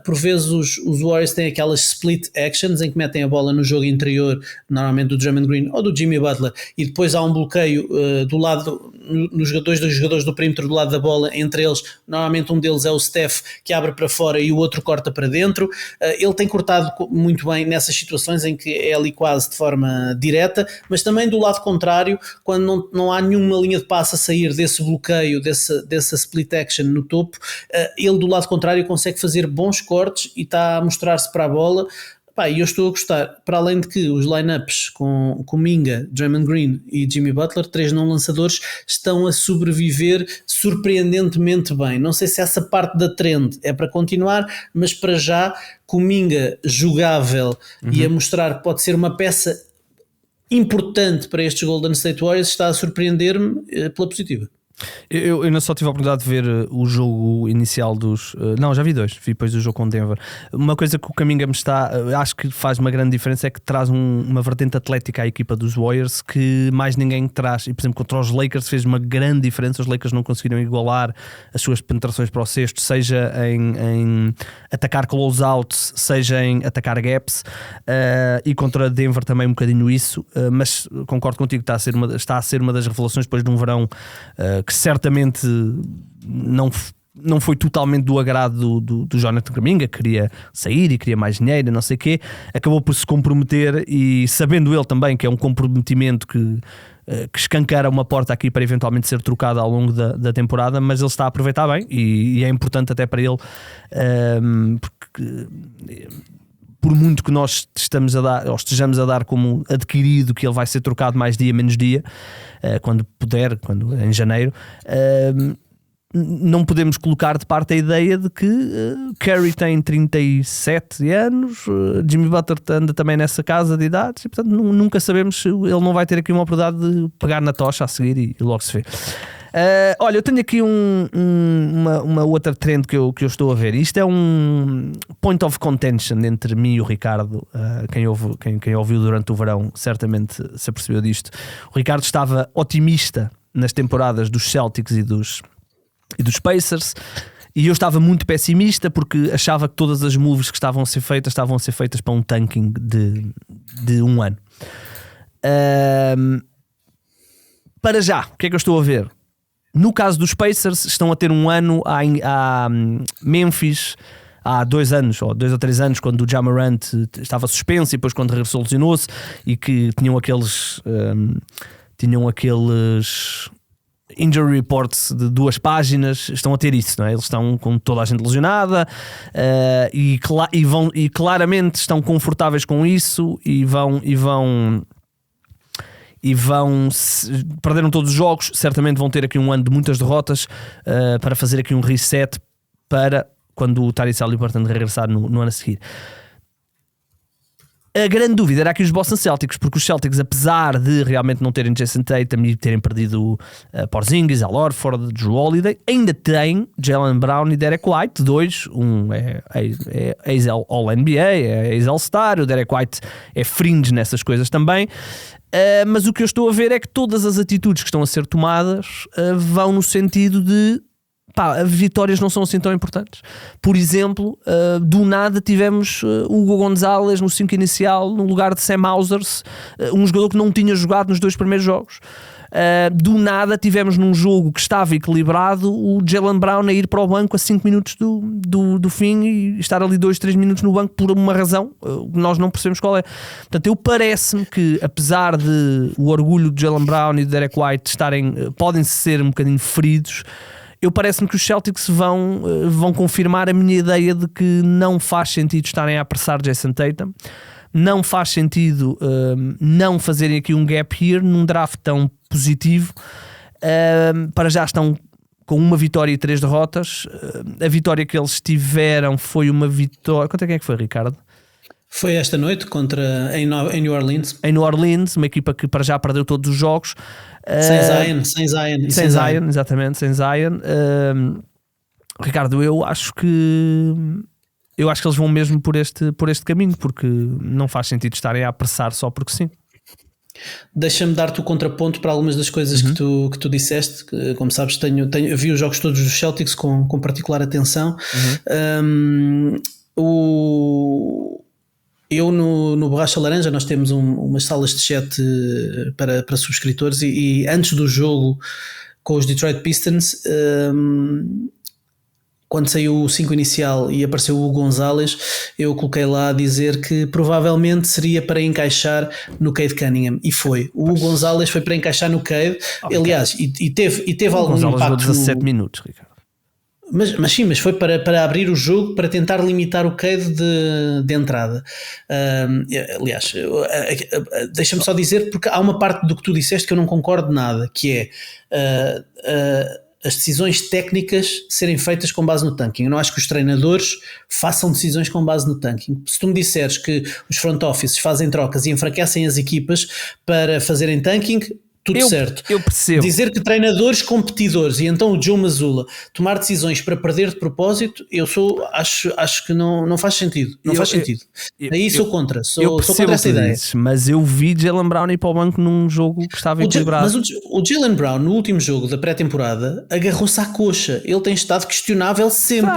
B: Por vezes os Warriors têm aquelas split actions em que metem a bola no jogo interior, normalmente do Draymond Green ou do Jimmy Butler, e depois há um bloqueio do lado dos jogadores do perímetro do lado da bola, entre eles, normalmente um deles é o Steph, que abre para fora e o outro corta para dentro. Ele tem cortado muito bem nessas situações em que é ali quase de forma direta, mas também do lado contrário, quando não há nenhuma linha de passe a sair desse bloqueio, dessa split action no topo, ele do lado contrário consegue fazer bons cortes e está a mostrar-se para a bola. E eu estou a gostar, para além de que os lineups com Kuminga, Draymond Green e Jimmy Butler, 3 não lançadores, estão a sobreviver surpreendentemente bem. Não sei se essa parte da trend é para continuar, mas para já Kuminga jogável e a mostrar que pode ser uma peça importante para estes Golden State Warriors está a surpreender-me pela positiva.
A: Eu ainda só tive a oportunidade de ver o jogo inicial dos... Não, já vi 2, vi depois do jogo com Denver. Uma coisa que o Kuminga me está... Acho que faz uma grande diferença é que traz uma vertente atlética à equipa dos Warriors que mais ninguém traz. E por exemplo contra os Lakers fez uma grande diferença. Os Lakers não conseguiram igualar as suas penetrações para o cesto, seja em atacar close-outs, seja em atacar gaps, e contra Denver também um bocadinho isso, mas concordo contigo, está a ser uma das revelações depois de um verão que certamente não foi totalmente do agrado do Jonathan Kuminga, queria sair e queria mais dinheiro, não sei o quê, acabou por se comprometer, e sabendo ele também que é um comprometimento que escancara uma porta aqui para eventualmente ser trocado ao longo da temporada, mas ele está a aproveitar bem e é importante até para ele, porque por muito que nós estejamos a dar como adquirido que ele vai ser trocado mais dia menos dia, quando puder, em janeiro, não podemos colocar de parte a ideia de que Curry tem 37 anos, Jimmy Butler anda também nessa casa de idades, e portanto nunca sabemos se ele não vai ter aqui uma oportunidade de pegar na tocha a seguir e logo se vê. Olha, eu tenho aqui uma outra trend que eu estou a ver. Isto é um point of contention entre mim e o Ricardo. Quem ouviu durante o verão certamente se apercebeu disto. O Ricardo estava otimista nas temporadas dos Celtics e dos Pacers, e eu estava muito pessimista porque achava que todas as moves que estavam a ser feitas para um tanking de um ano. Para já, o que é que eu estou a ver? No caso dos Pacers, estão a ter um ano a Memphis há 2 anos, ou 2 ou 3 anos, quando o Ja Morant estava suspenso e depois quando regressou lesionou-se, e que tinham aqueles injury reports de 2 páginas. Estão a ter isso, não é? Eles estão com toda a gente lesionada, e claramente estão confortáveis com isso, e perderam todos os jogos, certamente vão ter aqui um ano de muitas derrotas, para fazer aqui um reset para quando o Tyrese Haliburton regressar no ano a seguir. A grande dúvida era aqui os Boston Celtics, porque os Celtics, apesar de realmente não terem Jason Tatum e terem perdido Porzingis, Al Horford, Jrue Holiday, ainda têm Jaylen Brown e Derek White, dois, um é ex-All-NBA, é ex-All-Star, o Derek White é fringe nessas coisas também. Mas o que eu estou a ver é que todas as atitudes que estão a ser tomadas vão no sentido de as vitórias não são assim tão importantes. Por exemplo, do nada tivemos Hugo Gonzalez no 5 inicial no lugar de Sam Hausers, um jogador que não tinha jogado nos 2 primeiros jogos. Do nada tivemos num jogo que estava equilibrado o Jaylen Brown a ir para o banco a 5 minutos do fim e estar ali 2-3 minutos no banco por uma razão que nós não percebemos qual é. Portanto, parece-me que, apesar de o orgulho de Jaylen Brown e de Derek White podem ser um bocadinho feridos, parece-me que os Celtics vão confirmar a minha ideia de que não faz sentido estarem a apressar Jason Tatum, não faz sentido não fazerem aqui um gap here num draft tão positivo. Para já estão com 1 vitória e 3 derrotas. A vitória que eles tiveram foi uma vitória... Quanto é que foi, Ricardo?
B: Foi esta noite em New Orleans.
A: Em New Orleans, uma equipa que para já perdeu todos os jogos.
B: Sem Zion.
A: Exatamente, sem Zion. Ricardo, eu acho que eles vão mesmo por este caminho, porque não faz sentido estarem a apressar só porque sim.
B: Deixa-me dar-te o contraponto para algumas das coisas que tu disseste. Como sabes, vi os jogos todos dos Celtics com particular atenção. Eu no Borracha Laranja nós temos umas salas de chat para subscritores e antes do jogo com os Detroit Pistons, quando saiu o 5 inicial e apareceu o Gonzalez, eu coloquei lá a dizer que provavelmente seria para encaixar no Cade Cunningham, e foi. O Gonzalez foi para encaixar no Cade, aliás, e teve algum impacto.
A: 17 minutos, Ricardo.
B: Mas foi para abrir o jogo, para tentar limitar o Cade de entrada. Aliás, deixa-me só dizer, porque há uma parte do que tu disseste que eu não concordo nada, que é as decisões técnicas serem feitas com base no tanking. Eu não acho que os treinadores façam decisões com base no tanking. Se tu me disseres que os front offices fazem trocas e enfraquecem as equipas para fazerem tanking, tudo certo.
A: Eu percebo.
B: Dizer que treinadores competidores e então o Joe Mazzulla tomar decisões para perder de propósito, acho que não faz sentido. Não faz sentido. Aí sou contra. Sou contra essa ideia.
A: Mas eu vi Jaylen Brown ir para o banco num jogo que estava equilibrado.
B: Mas o Jaylen Brown, no último jogo da pré-temporada, agarrou-se à coxa. Ele tem estado questionável sempre.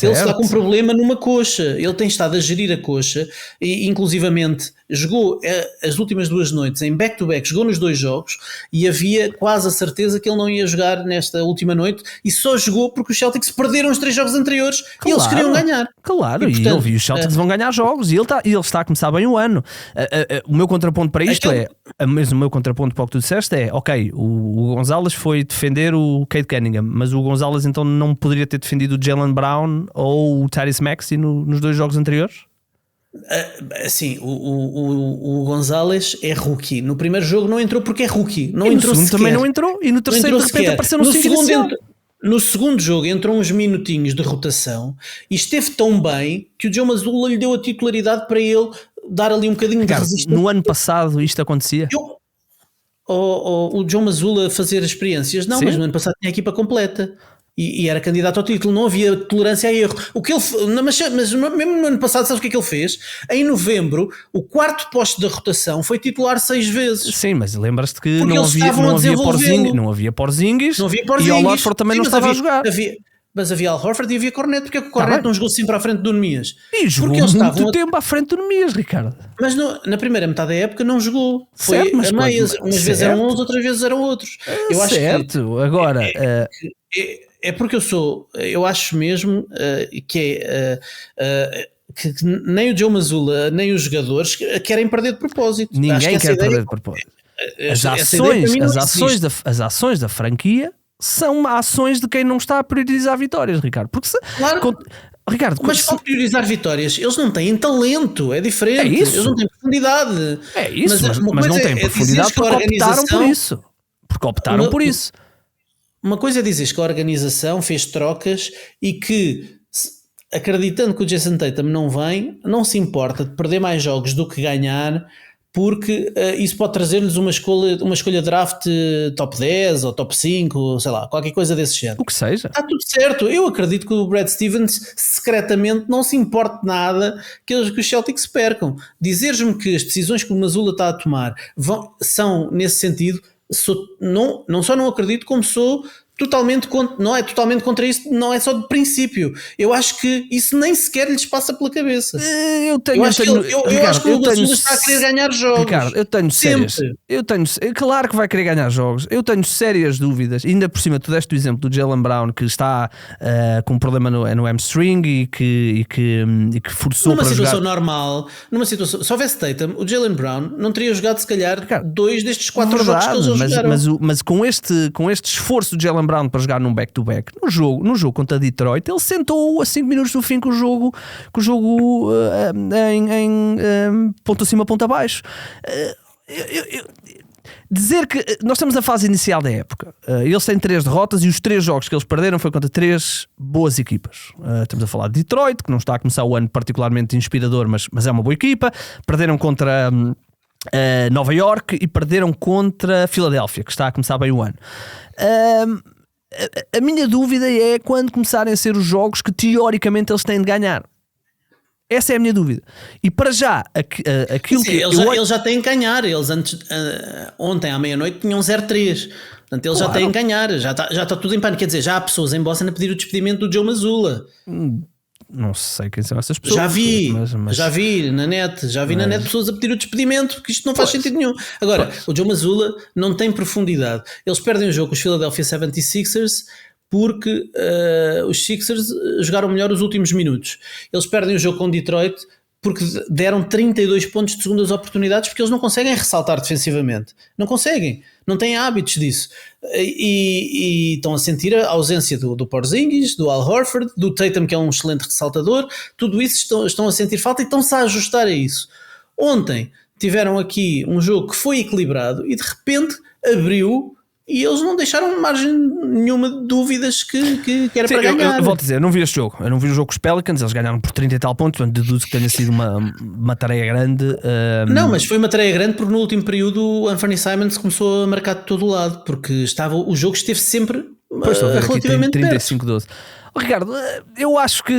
B: Ele está com um problema numa coxa. Ele tem estado a gerir a coxa e, inclusivamente, jogou as últimas 2 noites em back-to-back, jogou nos 2 jogos e havia quase a certeza que ele não ia jogar nesta última noite e só jogou porque os Celtics perderam os 3 jogos anteriores e eles queriam ganhar.
A: Claro, e eu vi os Celtics vão ganhar jogos e ele está a começar bem o ano. O meu contraponto para isto o meu contraponto para o que tu disseste é, ok, o Gonzalez foi defender o Cade Cunningham, mas o Gonzalez então não poderia ter defendido o Jaylen Brown ou o Tyrese Maxey nos 2 jogos anteriores?
B: Sim, o Gonzalez é rookie. No primeiro jogo não entrou porque é rookie. Não entrou
A: no segundo
B: sequer.
A: Também não entrou. E no terceiro de repente apareceu no segundo.
B: No segundo jogo entrou uns minutinhos de rotação e esteve tão bem que o Joe Mazzulla lhe deu a titularidade para ele dar ali um bocadinho de resistência.
A: No ano passado isto acontecia?
B: O Joe Mazzulla fazer experiências? Não, sim. Mas no ano passado tinha a equipa completa. E era candidato ao título, não havia tolerância a erro. Mas mesmo no ano passado, sabes o que é que ele fez? Em novembro, o 4º posto da rotação foi titular 6 vezes.
A: Não lembras-te que não havia Porzingis e o Al Horford também não estava a jogar.
B: Mas havia Al Horford e havia Cornet. Porque é que o Cornet não jogou sempre à frente do Nemias?
A: E jogou muito tempo à frente do Nemias, Ricardo.
B: Mas na primeira metade da época não jogou. Foi a meias. Umas vezes eram uns, outras vezes eram outros. Eu acho
A: certo, agora...
B: É porque eu acho mesmo que nem o Joe Mazzulla nem os jogadores querem perder de propósito.
A: Ninguém quer perder de propósito. As ações da franquia são ações de quem não está a priorizar vitórias, Ricardo. Porque Ricardo,
B: mas para priorizar vitórias, eles não têm talento, é diferente.
A: É isso.
B: Eles não têm profundidade.
A: É isso, mas não têm profundidade porque optaram por isso. Porque optaram por isso.
B: Uma coisa é dizer que a organização fez trocas e que acreditando que o Jason Tatum não vem, não se importa de perder mais jogos do que ganhar, porque isso pode trazer-lhes uma escolha draft top 10 ou top 5, ou sei lá, qualquer coisa desse género.
A: O que seja.
B: Está tudo certo. Eu acredito que o Brad Stevens secretamente não se importe nada que os Celtics percam. Dizeres-me que as decisões que o Mazzulla está a tomar são nesse sentido, não só não acredito, como sou totalmente contra, não é totalmente contra isso, não é só de princípio. Eu acho que isso nem sequer lhes passa pela cabeça.
A: Eu acho que
B: o Mazzulla está a querer ganhar jogos.
A: Ricardo, eu tenho sérias. Claro que vai querer ganhar jogos. Eu tenho sérias dúvidas. Ainda por cima, tu deste o exemplo do Jaylen Brown, que está com um problema no hamstring e que forçou
B: numa
A: para
B: situação
A: jogar.
B: normal, numa situação, se houvesse Tatum, o Jaylen Brown não teria jogado se calhar 2 destes 4 jogos que eles já jogaram.
A: Mas com este esforço do Jaylen Brown para jogar num back-to-back, no jogo contra Detroit, ele sentou a 5 minutos do fim com o jogo em ponto acima, ponto abaixo. Dizer que nós estamos na fase inicial da época, eles têm 3 derrotas e os 3 jogos que eles perderam foi contra 3 boas equipas. Estamos a falar de Detroit, que não está a começar o ano particularmente inspirador, mas é uma boa equipa. Perderam contra Nova York e perderam contra Filadélfia, que está a começar bem o ano. A minha dúvida é quando começarem a ser os jogos que teoricamente eles têm de ganhar. Essa é a minha dúvida. E para já, aquilo
B: sim,
A: que
B: eles já têm que ganhar. Eles ontem à meia-noite tinham 0-3. Portanto, eles já têm que ganhar. Já está tudo em pânico. Quer dizer, já há pessoas em Boston a pedir o despedimento do Joe Mazzulla.
A: Não sei quem são essas pessoas.
B: Já vi na net pessoas a pedir o despedimento, porque isto não faz sentido nenhum. Agora, o Joe Mazzulla não tem profundidade. Eles perdem o jogo com os Philadelphia 76ers porque os Sixers jogaram melhor os últimos minutos. Eles perdem o jogo com Detroit porque deram 32 pontos de segundas oportunidades, porque eles não conseguem ressaltar defensivamente. Não conseguem. Não têm hábitos disso. E estão a sentir a ausência do Porzingis, do Al Horford, do Tatum, que é um excelente ressaltador. Tudo isso estão a sentir falta e estão-se a ajustar a isso. Ontem tiveram aqui um jogo que foi equilibrado e de repente abriu. E eles não deixaram margem nenhuma de dúvidas que era para ganhar.
A: Eu volto a dizer, eu não vi este jogo. Eu não vi o jogo com os Pelicans, eles ganharam por 30 e tal pontos, portanto deduzo que tenha sido uma tarefa grande.
B: Não, mas foi uma tarefa grande porque no último período o Anthony Simons começou a marcar de todo o lado, porque o jogo esteve sempre relativamente
A: 35-12. Ricardo, eu acho que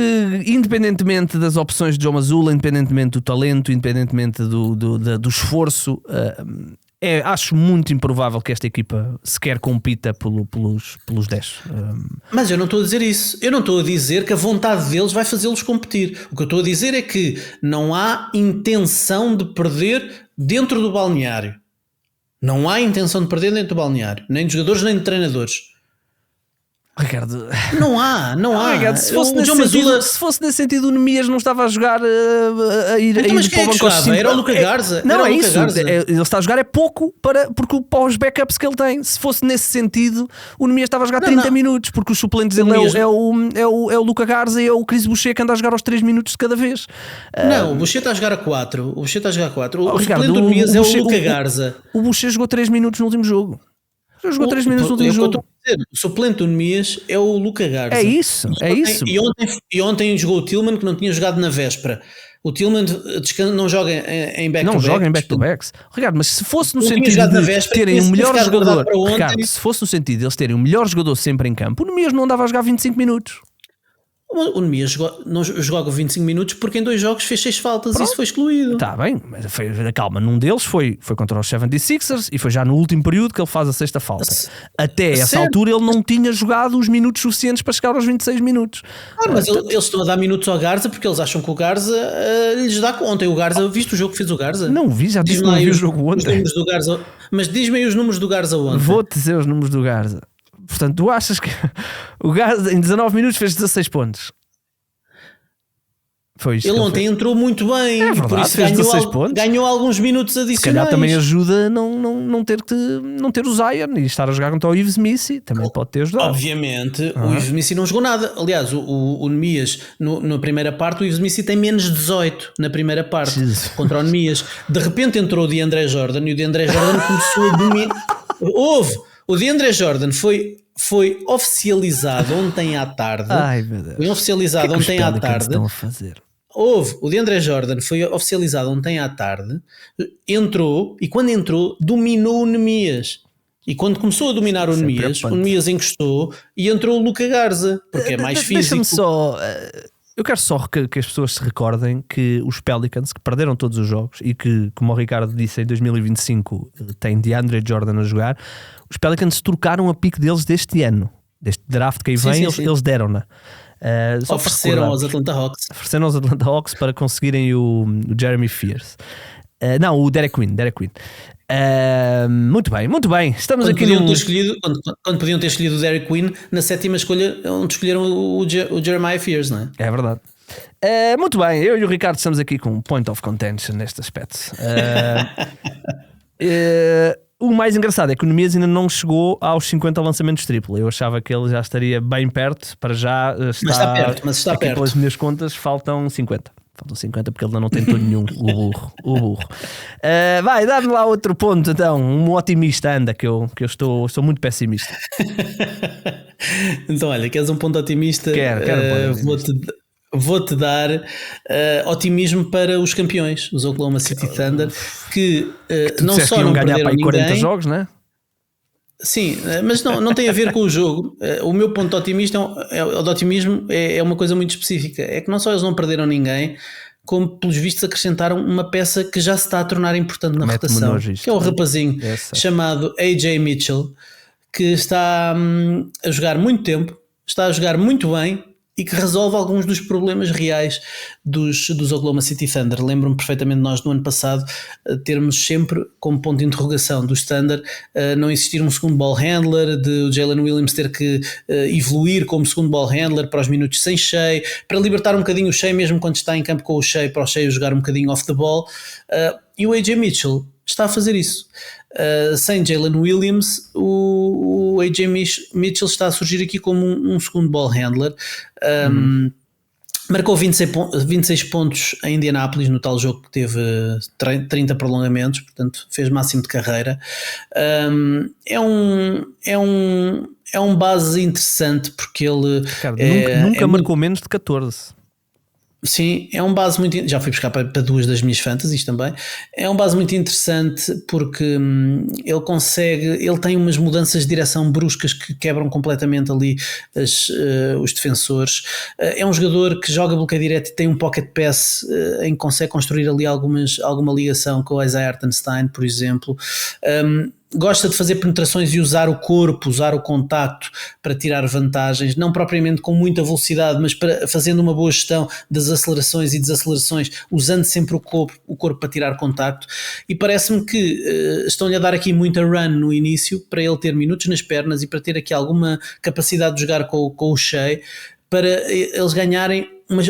A: independentemente das opções de Joe Mazzulla, independentemente do talento, independentemente do esforço, acho muito improvável que esta equipa sequer compita pelos 10.
B: Mas eu não estou a dizer isso. Eu não estou a dizer que a vontade deles vai fazê-los competir. O que eu estou a dizer é que não há intenção de perder dentro do balneário. Não há intenção de perder dentro do balneário. Nem de jogadores, nem de treinadores.
A: Ricardo,
B: não há.
A: Ricardo, se fosse nesse sentido, o Nemias não estava a jogar a ir
B: mas
A: para o banco aos 5.
B: Era o Luka Garza.
A: Não, é isso. Ele está a jogar pouco para os backups que ele tem. Se fosse nesse sentido, o Nemias estava a jogar 30 minutos, porque os suplentes dele é o Luka Garza e é o Chris Boucher, que anda a jogar aos 3 minutos de cada vez.
B: Não, o Boucher está a jogar a 4. O suplente do Nemias é o Luka Garza.
A: O Boucher jogou 3 minutos no último jogo. Jogou 3 minutos no último jogo.
B: O suplente do Nemias é o Luka Garza.
A: É isso.
B: E ontem jogou o Tillman, que não tinha jogado na véspera. O Tillman não joga em back-to-back.
A: Não joga em back-to-backs. Ricardo, mas se fosse no sentido de terem o melhor jogador, Ricardo, se fosse no sentido de eles terem o melhor jogador sempre em campo, o Nemias não andava a jogar 25 minutos.
B: O Nemias não joga 25 minutos porque em 2 jogos fez 6 faltas. Pronto. E isso foi excluído.
A: Está bem, mas calma, num deles foi contra os 76ers e foi já no último período que ele faz a 6ª falta. Até essa altura ele não tinha jogado os minutos suficientes para chegar aos 26 minutos.
B: Mas eles estão a dar minutos ao Garza porque eles acham que o Garza lhes dá conta. Ontem o Garza, viste o jogo que fez o Garza?
A: Não vi, já disse que não vi o jogo ontem.
B: Do Garza, mas diz-me aí os números do Garza ontem.
A: Vou-te dizer os números do Garza. Portanto, tu achas que o Garza em 19 minutos fez 16 pontos?
B: Ele ontem entrou muito bem,
A: verdade,
B: por isso ganhou alguns minutos adicionais.
A: Se calhar também ajuda não ter o Zion e estar a jogar contra o Yves Smith, também pode ter ajudado.
B: Obviamente, o Yves Smith não jogou nada. Aliás, o Nemias na primeira parte, o Yves Smith tem menos 18 na primeira parte contra o Nemias. De repente entrou o DeAndre Jordan e o DeAndre Jordan começou a dominar. O DeAndre Jordan foi foi oficializado ontem à tarde.
A: Ai, meu Deus.
B: Foi oficializado ontem à tarde.
A: Estão a fazer?
B: O DeAndre Jordan foi oficializado ontem à tarde, entrou e quando entrou dominou o Nemias. E quando começou a dominar o Nemias encostou e entrou o Luka Garza, porque é mais físico.
A: Deixa-me só... Eu quero só que as pessoas se recordem que os Pelicans, que perderam todos os jogos e que, como o Ricardo disse, em 2025 tem DeAndre Jordan a jogar, os Pelicans trocaram a pique deles deste ano. Deste draft que aí vem, eles deram-na.
B: Ofereceram aos Atlanta Hawks.
A: Ofereceram aos Atlanta Hawks para conseguirem o Jeremy Fierce. Não, o Derek Queen. Muito bem. Estamos
B: quando
A: aqui
B: quando podiam ter escolhido o Derek Queen na 7ª escolha, onde escolheram o Jeremiah Fierce, não é?
A: É verdade. Muito bem, eu e o Ricardo estamos aqui com um point of contention neste aspecto. O mais engraçado é que o Nemias ainda não chegou aos 50 lançamentos triplo. Eu achava que ele já estaria bem perto. Para já
B: mas está perto.
A: Pelas minhas contas faltam 50. Faltam 50 porque ele ainda não tentou nenhum. O burro. Vai, dá-me lá outro ponto então. Um otimista anda, que eu estou muito pessimista.
B: Então olha, queres um ponto otimista?
A: Quero
B: Vou-te dar otimismo para os campeões, os Oklahoma City Thunder, que não só não
A: ganhar
B: perderam
A: para 40
B: ninguém,
A: jogos, não é?
B: Sim, mas não tem a ver com o jogo. O meu ponto de otimismo é uma coisa muito específica. É que não só eles não perderam ninguém, como pelos vistos acrescentaram uma peça que já se está a tornar importante na rotação, que é o rapazinho chamado AJ Mitchell, que está a jogar muito tempo, está a jogar muito bem e que resolve alguns dos problemas reais dos Oklahoma City Thunder. Lembro-me perfeitamente nós no ano passado termos sempre como ponto de interrogação dos Thunder não existir um segundo ball handler, de o Jalen Williams ter que evoluir como segundo ball handler para os minutos sem Shai, para libertar um bocadinho o Shai mesmo quando está em campo com o Shai, para o Shai jogar um bocadinho off the ball, e o AJ Mitchell está a fazer isso. Sem Jalen Williams, o AJ Mitchell está a surgir aqui como um segundo ball handler. Marcou 26 pontos em Indianápolis no tal jogo que teve 30 prolongamentos, portanto fez máximo de carreira. É um base interessante porque ele
A: Ricardo, nunca marcou menos de 14.
B: Sim, é um base muito... Já fui buscar para duas das minhas fantasies também. É um base muito interessante porque ele tem umas mudanças de direção bruscas que quebram completamente ali os defensores. É um jogador que joga bloqueio direto e tem um pocket pass em que consegue construir ali alguma ligação com o Isaiah Hartenstein, por exemplo. Gosta de fazer penetrações e usar o corpo, usar o contacto para tirar vantagens, não propriamente com muita velocidade, mas fazendo uma boa gestão das acelerações e desacelerações, usando sempre o corpo para tirar contacto. E parece-me que estão-lhe a dar aqui muita run no início para ele ter minutos nas pernas e para ter aqui alguma capacidade de jogar com o Shai, para eles ganharem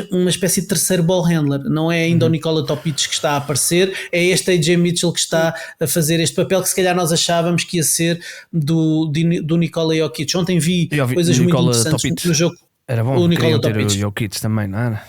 B: uma espécie de terceiro ball handler. Não é ainda o Nikola Topic que está a aparecer, é este AJ Mitchell que está a fazer este papel que se calhar nós achávamos que ia ser do Nikola Jokic. Ontem vi coisas muito interessantes no jogo.
A: Era bom, o Nikola Topic. O Jokic também, não era?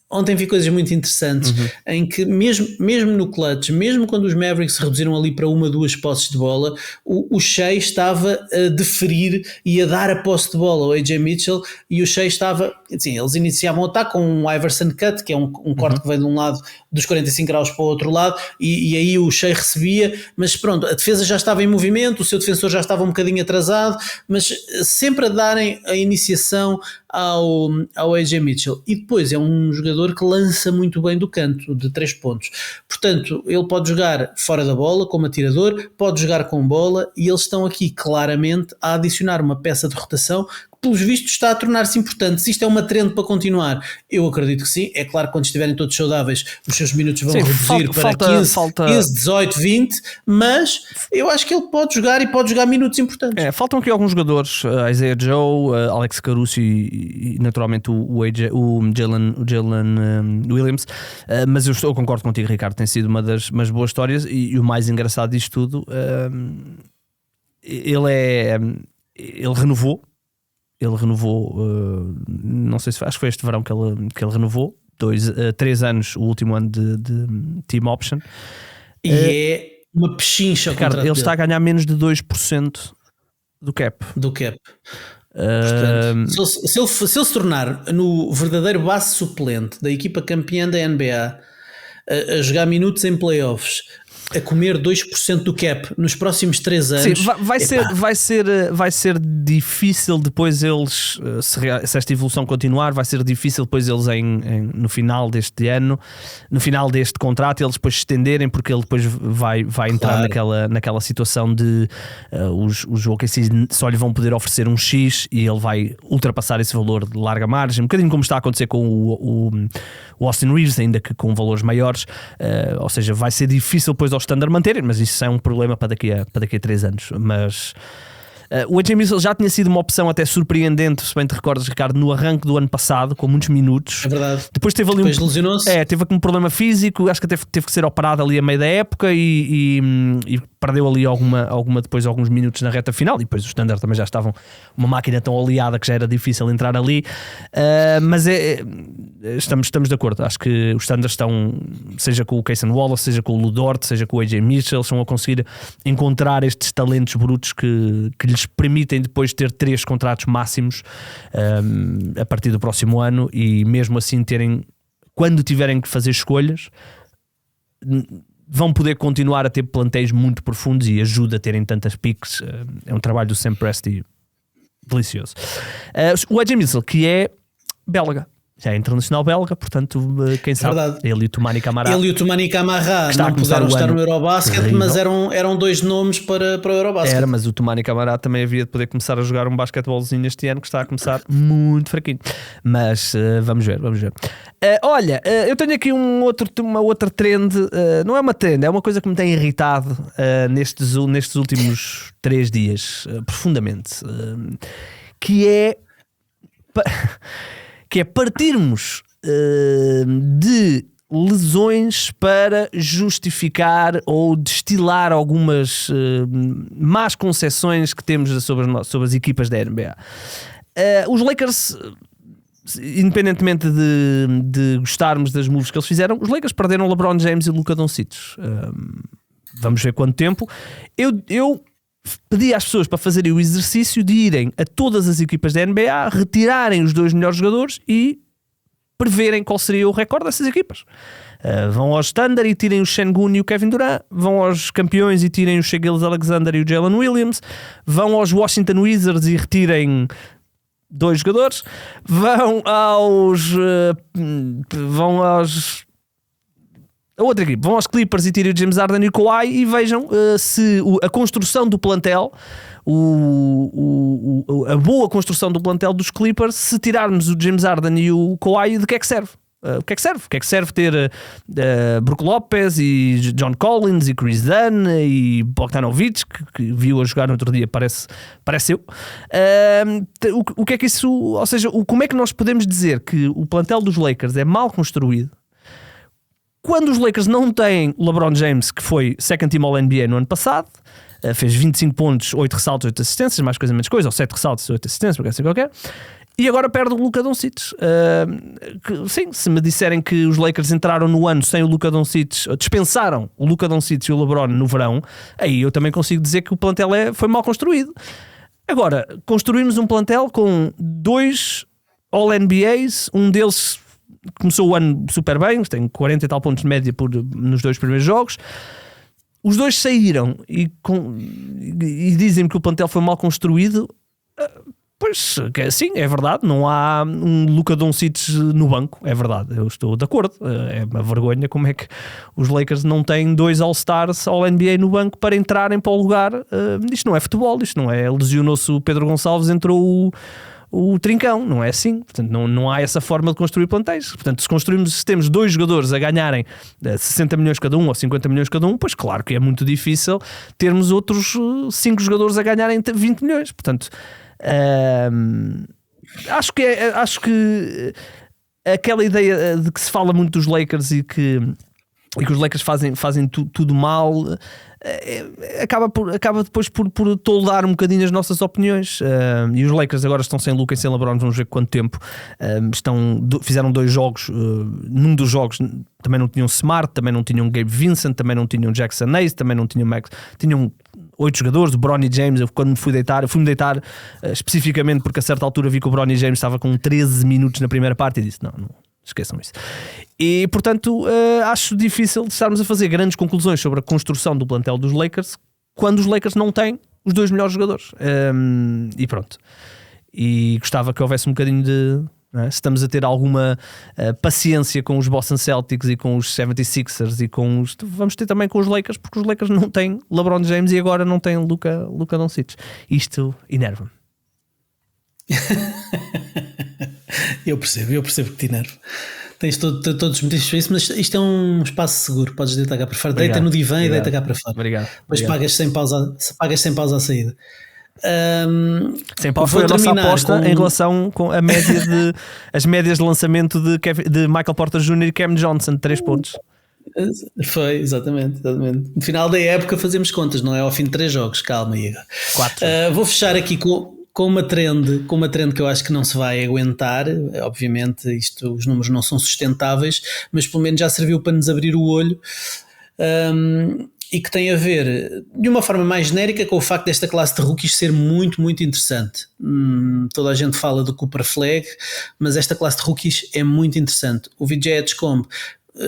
B: Ontem vi coisas muito interessantes em que mesmo no clutch, mesmo quando os Mavericks reduziram ali para 1-2 posses de bola, o Shai estava a deferir e a dar a posse de bola ao AJ Mitchell, e o Shai estava, assim, eles iniciavam o ataque com um Iverson cut, que é um corte que vem de um lado dos 45 graus para o outro lado, e aí o Shai recebia, mas pronto, a defesa já estava em movimento, o seu defensor já estava um bocadinho atrasado, mas sempre a darem a iniciação ao AJ Mitchell. E depois é um jogador que lança muito bem do canto, de 3 pontos. Portanto, ele pode jogar fora da bola como atirador, pode jogar com bola, e eles estão aqui claramente a adicionar uma peça de rotação que, pelos vistos, está a tornar-se importante. Se isto é uma trend para continuar, eu acredito que sim. É claro que quando estiverem todos saudáveis os seus minutos vão reduzir para 15, 18, 20, mas eu acho que ele pode jogar e pode jogar minutos importantes.
A: Faltam aqui alguns jogadores, Isaiah Joe, Alex Caruso e naturalmente o Jalen Williams, mas eu concordo contigo, Ricardo, tem sido uma das boas histórias, e o mais engraçado disto tudo, ele renovou, não sei se acho que foi este verão que ele renovou 3 anos, o último ano de team option,
B: e é uma pechincha.
A: Ricardo, ele está a ganhar menos de 2% do cap.
B: Portanto, se ele se tornar no verdadeiro base suplente da equipa campeã da NBA, a jogar minutos em playoffs, a comer 2% do cap nos próximos 3 anos.
A: Sim, vai ser difícil depois eles, se esta evolução continuar, vai ser difícil depois eles no final deste ano, no final deste contrato, eles depois estenderem, porque ele depois vai entrar naquela situação de os OKC só lhe vão poder oferecer um X e ele vai ultrapassar esse valor de larga margem, um bocadinho como está a acontecer com o Austin Reeves, ainda que com valores maiores, ou seja, vai ser difícil depois ao Standard manterem, mas isso é um problema para daqui a 3 anos. Mas o AJ Mitchell já tinha sido uma opção até surpreendente, se bem te recordas, Ricardo, no arranque do ano passado, com muitos minutos.
B: É verdade.
A: Depois teve ali
B: lesionou-se.
A: Teve aqui um problema físico, acho que teve que ser operado ali a meio da época e perdeu ali alguns minutos na reta final, e depois os Standard também já estavam uma máquina tão oleada que já era difícil entrar ali, mas estamos de acordo. Acho que os Standards estão, seja com o Cason Wallace, seja com o Lu Dort, seja com o AJ Mitchell, estão a conseguir encontrar estes talentos brutos que lhes permitem depois ter 3 contratos máximos a partir do próximo ano, e mesmo assim quando tiverem que fazer escolhas, vão poder continuar a ter plantéis muito profundos, e ajuda a terem tantas picks. É um trabalho do Sam Presti delicioso. O AJ Mitchell, que é belga, já é internacional belga, portanto, quem sabe, ele e o Toumani Camara
B: não puderam estar no Eurobasket, mas eram 2 nomes para o Eurobasket.
A: Mas o Toumani Camara também havia de poder começar a jogar um basquetebolzinho este ano, que está a começar muito fraquinho, mas vamos ver. Olha, eu tenho aqui uma outra trend, não é uma trend, é uma coisa que me tem irritado nestes últimos 3 dias, profundamente, que é partirmos de lesões para justificar ou destilar algumas más concepções que temos sobre as equipas da NBA. Os Lakers, independentemente de gostarmos das moves que eles fizeram, os Lakers perderam LeBron James e Luka Doncic. Vamos ver quanto tempo. Eu pedi às pessoas para fazerem o exercício de irem a todas as equipas da NBA, retirarem os 2 melhores jogadores e preverem qual seria o recorde dessas equipas. Vão aos Thunder e tirem o Şengün e o Kevin Durant, vão aos campeões e tirem o Shai Gilgeous-Alexander e o Jalen Williams, vão aos Washington Wizards e retirem 2 jogadores, vão a outra equipe, vão aos Clippers e tirem o James Harden e o Kawhi, e vejam se a construção do plantel, a boa construção do plantel dos Clippers, se tirarmos o James Harden e o Kawhi, de que é que serve? O que é que serve ter Brook Lopez e John Collins e Chris Dunn e Bogdanovic, que viu a jogar no outro dia, parece eu. O que é que isso, ou seja, como é que nós podemos dizer que o plantel dos Lakers é mal construído quando os Lakers não têm LeBron James, que foi second team All-NBA no ano passado, fez 25 pontos, 8 ressaltos, 8 assistências, mais coisa menos coisa, ou 7 ressaltos, 8 assistências, porque assim qualquer. E agora perde o Luka Doncic. Sim, se me disserem que os Lakers entraram no ano sem o Luka Doncic, dispensaram o Luka Doncic e o LeBron no verão, aí eu também consigo dizer que o plantel foi mal construído. Agora, construímos um plantel com 2 All-NBAs, um deles começou o ano super bem, tem 40 e tal pontos de média nos 2 primeiros jogos. Os 2 saíram e dizem que o plantel foi mal construído. Pois, sim, é verdade, não há um Luka Doncic no banco, é verdade, eu estou de acordo. É uma vergonha como é que os Lakers não têm 2 All-Stars All-NBA no banco para entrarem para o lugar. Isto não é futebol, isto não é, lesionou-se o Pedro Gonçalves, entrou o Trincão, não é assim. Portanto, não há essa forma de construir plantéis. Portanto, se temos 2 jogadores a ganharem 60 milhões cada um ou 50 milhões cada um, pois claro que é muito difícil termos outros 5 jogadores a ganharem 20 milhões. Portanto, acho que aquela ideia de que se fala muito dos Lakers e que os Lakers fazem tudo mal, acaba depois por toldar um bocadinho as nossas opiniões. E os Lakers agora estão sem Luka e sem LeBron, vamos ver quanto tempo. Fizeram 2 jogos, num dos jogos também não tinham Smart, também não tinham Gabe Vincent, também não tinham Jackson Hayes, também não tinham Max, tinham 8 jogadores, o Bronny James. Eu quando fui-me deitar especificamente porque a certa altura vi que o Bronny James estava com 13 minutos na primeira parte e disse não esqueçam isso. E portanto acho difícil estarmos a fazer grandes conclusões sobre a construção do plantel dos Lakers quando os Lakers não têm os 2 melhores jogadores. E pronto. E gostava que houvesse um bocadinho de... Se estamos a ter alguma paciência com os Boston Celtics e com os 76ers e com os... Vamos ter também com os Lakers, porque os Lakers não têm LeBron James e agora não têm Luka Doncic. Isto enerva-me.
B: Eu percebo que te enerva. Tens todos os motivos para isso, mas isto é um espaço seguro. Podes deitar cá para fora. Deita no divã e deita cá para fora.
A: Obrigado.
B: Depois pagas sem pausa à saída.
A: Sem pausa foi a nossa aposta em relação com a média de as médias de lançamento de Michael Porter Jr. e Cam Johnson de 3 pontos.
B: Foi, exatamente. No final da época fazemos contas, não é ao fim de 3 jogos. Calma, Igor.
A: 4.
B: Vou fechar aqui com uma trend que eu acho que não se vai aguentar. Obviamente os números não são sustentáveis, mas pelo menos já serviu para nos abrir o olho. E que tem a ver, de uma forma mais genérica, com o facto desta classe de rookies ser muito, muito interessante. Toda a gente fala do Cooper Flag, mas esta classe de rookies é muito interessante. O VJ Edgecombe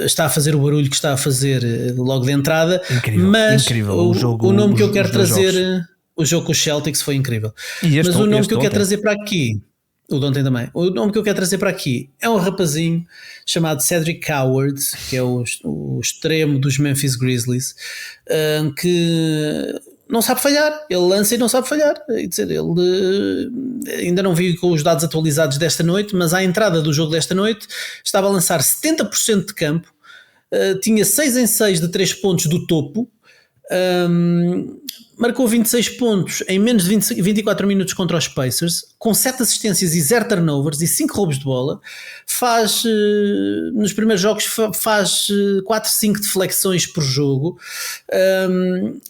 B: está a fazer o barulho que está a fazer logo de entrada,
A: incrível.
B: O nome que eu quero trazer... O jogo com os Celtics foi incrível. Mas o nome que eu quero trazer para aqui... O de ontem também. O nome que eu quero trazer para aqui é um rapazinho chamado Cedric Coward, que é o extremo dos Memphis Grizzlies, que não sabe falhar. Ele lança e não sabe falhar. Ele ainda não vi com os dados atualizados desta noite, mas à entrada do jogo desta noite estava a lançar 70% de campo, tinha 6 em 6 de 3 pontos do topo, marcou 26 pontos em menos de 24 minutos contra os Pacers, com 7 assistências e 0 turnovers e 5 roubos de bola. Faz, nos primeiros jogos, faz 4-5 deflexões por jogo,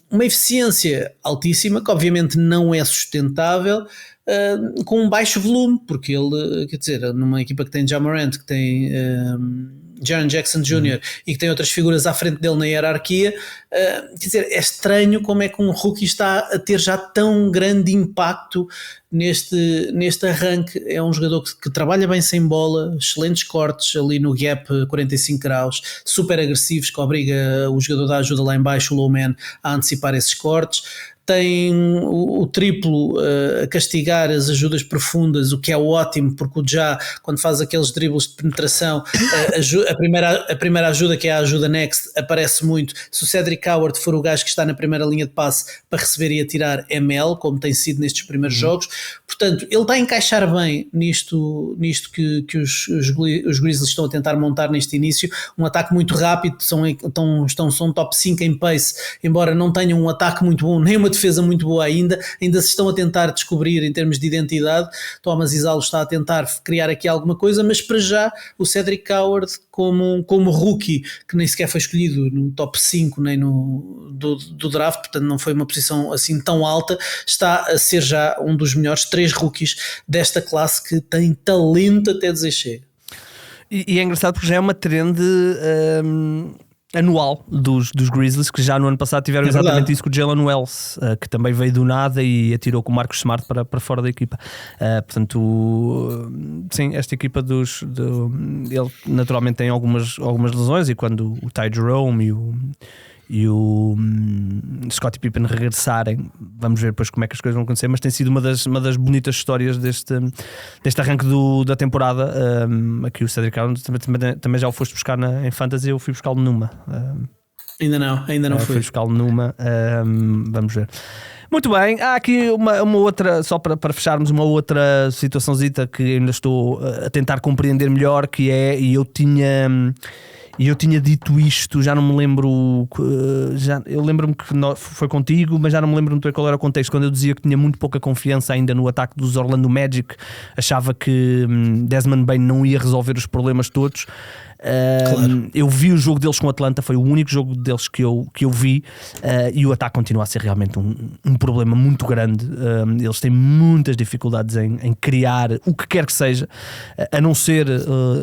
B: uma eficiência altíssima, que obviamente não é sustentável, com um baixo volume, porque ele, quer dizer, numa equipa que tem Ja Morant, que tem Jaren Jackson Jr. e que tem outras figuras à frente dele na hierarquia, quer dizer, é estranho como é que um rookie está a ter já tão grande impacto neste arranque. É um jogador que trabalha bem sem bola, excelentes cortes ali no gap 45 graus, super agressivos, que obriga o jogador da ajuda lá em baixo, o low man, a antecipar esses cortes. Tem o triplo a castigar as ajudas profundas, o que é ótimo, porque o Já, quando faz aqueles dribles de penetração, a primeira ajuda, que é a ajuda next, aparece muito. Se o Cedric Coward for o gajo que está na primeira linha de passe para receber e atirar ML, como tem sido nestes primeiros jogos, portanto, ele está a encaixar bem nisto que os Grizzlies estão a tentar montar neste início. Um ataque muito rápido, são top 5 em pace, embora não tenham um ataque muito bom, nem uma defesa muito boa ainda se estão a tentar descobrir em termos de identidade. Thomas Izalo está a tentar criar aqui alguma coisa, mas para já o Cedric Coward como rookie, que nem sequer foi escolhido no top 5 nem do draft, portanto não foi uma posição assim tão alta, está a ser já um dos melhores 3 rookies desta classe, que tem talento até dizer chega.
A: E é engraçado porque já é uma trend anual dos Grizzlies, que já no ano passado tiveram exatamente isso com o Jalen Wells, que também veio do nada e atirou com o Marcus Smart para fora da equipa. Portanto, sim, esta equipa ele naturalmente tem algumas lesões, e quando o Ty Jerome e o Scottie Pippen regressarem, vamos ver depois como é que as coisas vão acontecer, mas tem sido uma das bonitas histórias deste arranque da temporada. Aqui o Cedric Coward também já o foste buscar em Fantasy, eu fui buscá-lo numa.
B: Ainda não fui
A: buscá-lo numa. Vamos ver. Muito bem, há aqui uma outra, só para fecharmos, uma outra situaçãozita que ainda estou a tentar compreender melhor, que é, e eu tinha dito isto, já não me lembro, eu lembro-me que foi contigo, mas já não me lembro muito bem qual era o contexto, quando eu dizia que tinha muito pouca confiança ainda no ataque dos Orlando Magic, achava que Desmond Bane não ia resolver os problemas todos. Claro. Eu vi o jogo deles com o Atlanta, foi o único jogo deles que eu vi, e o ataque continua a ser realmente um problema muito grande. Eles têm muitas dificuldades em criar o que quer que seja, a não ser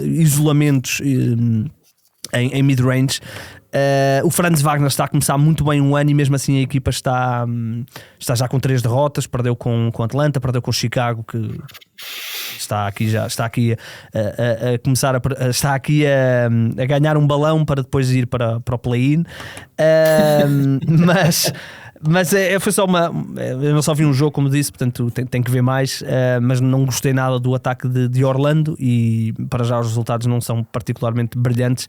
A: isolamentos em mid-range. O Franz Wagner está a começar muito bem um ano e mesmo assim a equipa está já com 3 derrotas, perdeu com Atlanta, perdeu com Chicago, que está aqui a começar está aqui a ganhar um balão para depois ir para o play-in. Mas foi só eu não só vi um jogo, como disse, portanto tem que ver mais, mas não gostei nada do ataque de Orlando e para já os resultados não são particularmente brilhantes.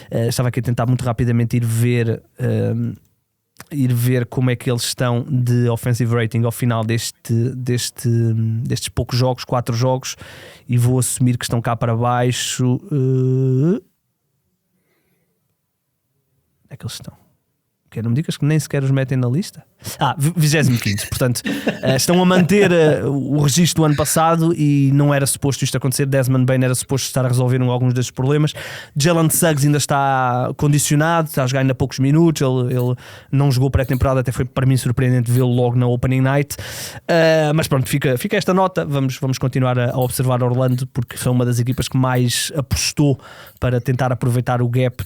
A: Estava aqui a tentar muito rapidamente ir ver como é que eles estão de offensive rating ao final destes poucos jogos, 4 jogos, e vou assumir que estão cá para baixo. Onde é que eles estão? Não me digas que nem sequer os metem na lista. 25º, portanto estão a manter o registro do ano passado e não era suposto isto acontecer. Desmond Bane era suposto estar a resolver alguns destes problemas. Jalen Suggs ainda está condicionado, está a jogar ainda poucos minutos, ele não jogou pré-temporada, até foi para mim surpreendente vê-lo logo na Opening Night, mas pronto, fica esta nota. Vamos continuar a observar Orlando, porque foi uma das equipas que mais apostou para tentar aproveitar o gap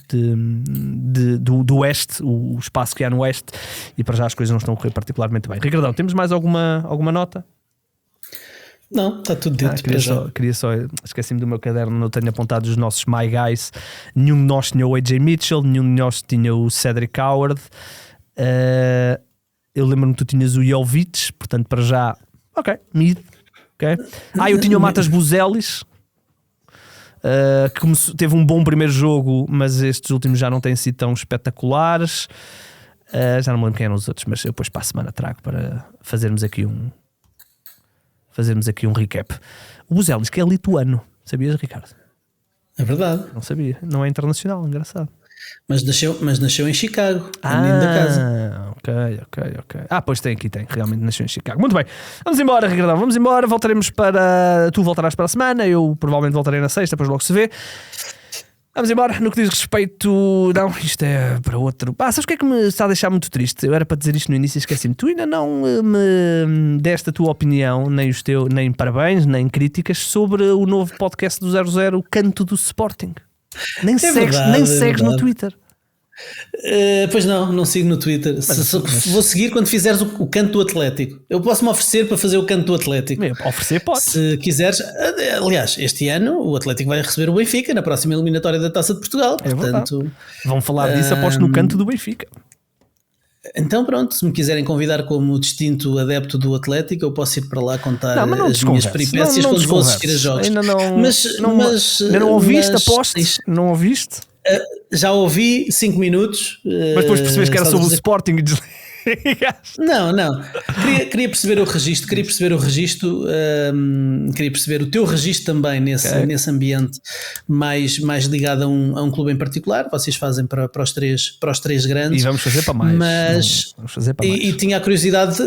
A: do Oeste, o espaço que há no Oeste, e para já as coisas não estão a correr particularmente bem. Ricardão, temos mais alguma nota?
B: Não, está tudo dentro.
A: Queria só esqueci-me do meu caderno, não tenho apontado os nossos My Guys. Nenhum de nós tinha o AJ Mitchell, nenhum de nós tinha o Cedric Howard. Eu lembro-me que tu tinhas o Jovic, portanto para já mid. Okay. Eu tinha o Matas Buzelis, que teve um bom primeiro jogo, mas estes últimos já não têm sido tão espetaculares. Já não me lembro quem eram os outros, mas eu depois para a semana trago para fazermos aqui um recap. O Buzelis, que é lituano, sabias, Ricardo?
B: É verdade.
A: Não sabia, não é internacional, engraçado.
B: Mas nasceu em Chicago, menino da casa.
A: Ok. Pois tem, realmente nasceu em Chicago. Muito bem, vamos embora, Ricardão, tu voltarás para a semana, eu provavelmente voltarei na sexta, depois logo se vê. Vamos embora. No que diz respeito... Não, isto é para outro... sabes o que é que me está a deixar muito triste? Eu era para dizer isto no início e esqueci-me. Tu ainda não me deste a tua opinião, nem parabéns, nem críticas sobre o novo podcast do 00, o Canto do Sporting. Nem segues no Twitter.
B: Pois não sigo no Twitter. Vou seguir quando fizeres o canto do Atlético. Eu posso-me oferecer para fazer o canto do Atlético.
A: Oferecer pode.
B: Se quiseres. Aliás, este ano o Atlético vai receber o Benfica na próxima eliminatória da Taça de Portugal. Portanto,
A: vão falar disso, aposto no canto do Benfica.
B: Então pronto, se me quiserem convidar como distinto adepto do Atlético, eu posso ir para lá contar as minhas peripécias quando vou assistir a jogos.
A: Ainda não ouviste, apostas? Não ouviste?
B: Já ouvi 5 minutos.
A: Mas depois percebes que era sobre o Sporting e desligaste.
B: Não. Queria perceber o registro. Queria perceber o teu registro também nesse ambiente mais ligado a um clube em particular. Vocês fazem para os três grandes.
A: E vamos fazer para mais.
B: E tinha a curiosidade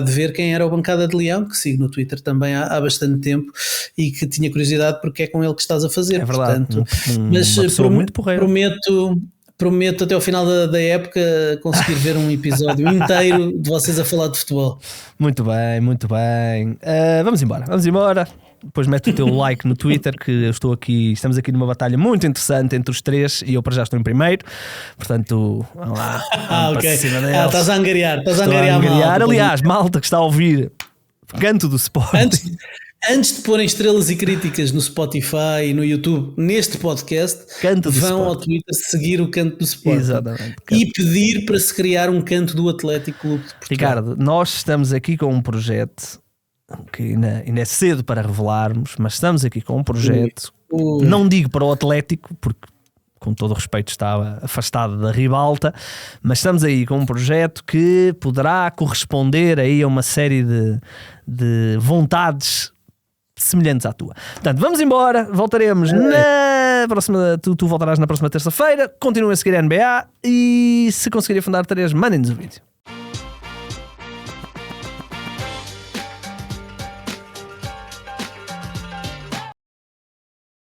B: de ver quem era o Bancada de Leão, que sigo no Twitter também há bastante tempo, e que tinha curiosidade porque é com ele que estás a fazer.
A: É verdade.
B: Portanto, mas prometo até ao final da época conseguir ver um episódio inteiro de vocês a falar de futebol.
A: Muito bem. Vamos embora. Depois mete o teu like no Twitter, que estamos aqui numa batalha muito interessante entre os três e eu para já estou em primeiro. Portanto, vamos lá.
B: Ok.
A: Estás
B: a angariar.
A: Malta. Aliás, malta que está a ouvir Canto do Sport.
B: Antes de porem estrelas e críticas no Spotify e no YouTube neste podcast, vão ao Twitter seguir o Canto do Sport.
A: Exatamente.
B: E pedir para se criar um canto do Atlético Clube de Portugal.
A: Ricardo, nós estamos aqui com um projeto que ainda é cedo para revelarmos, mas estamos aqui com um projeto. Não digo para o Atlético, porque com todo o respeito estava afastado da ribalta, mas estamos aí com um projeto que poderá corresponder aí a uma série de vontades semelhantes à tua. Portanto, vamos embora, voltaremos na próxima. Tu voltarás na próxima terça-feira. Continuem a seguir a NBA e se conseguirem fundar 3, mandem-nos o vídeo.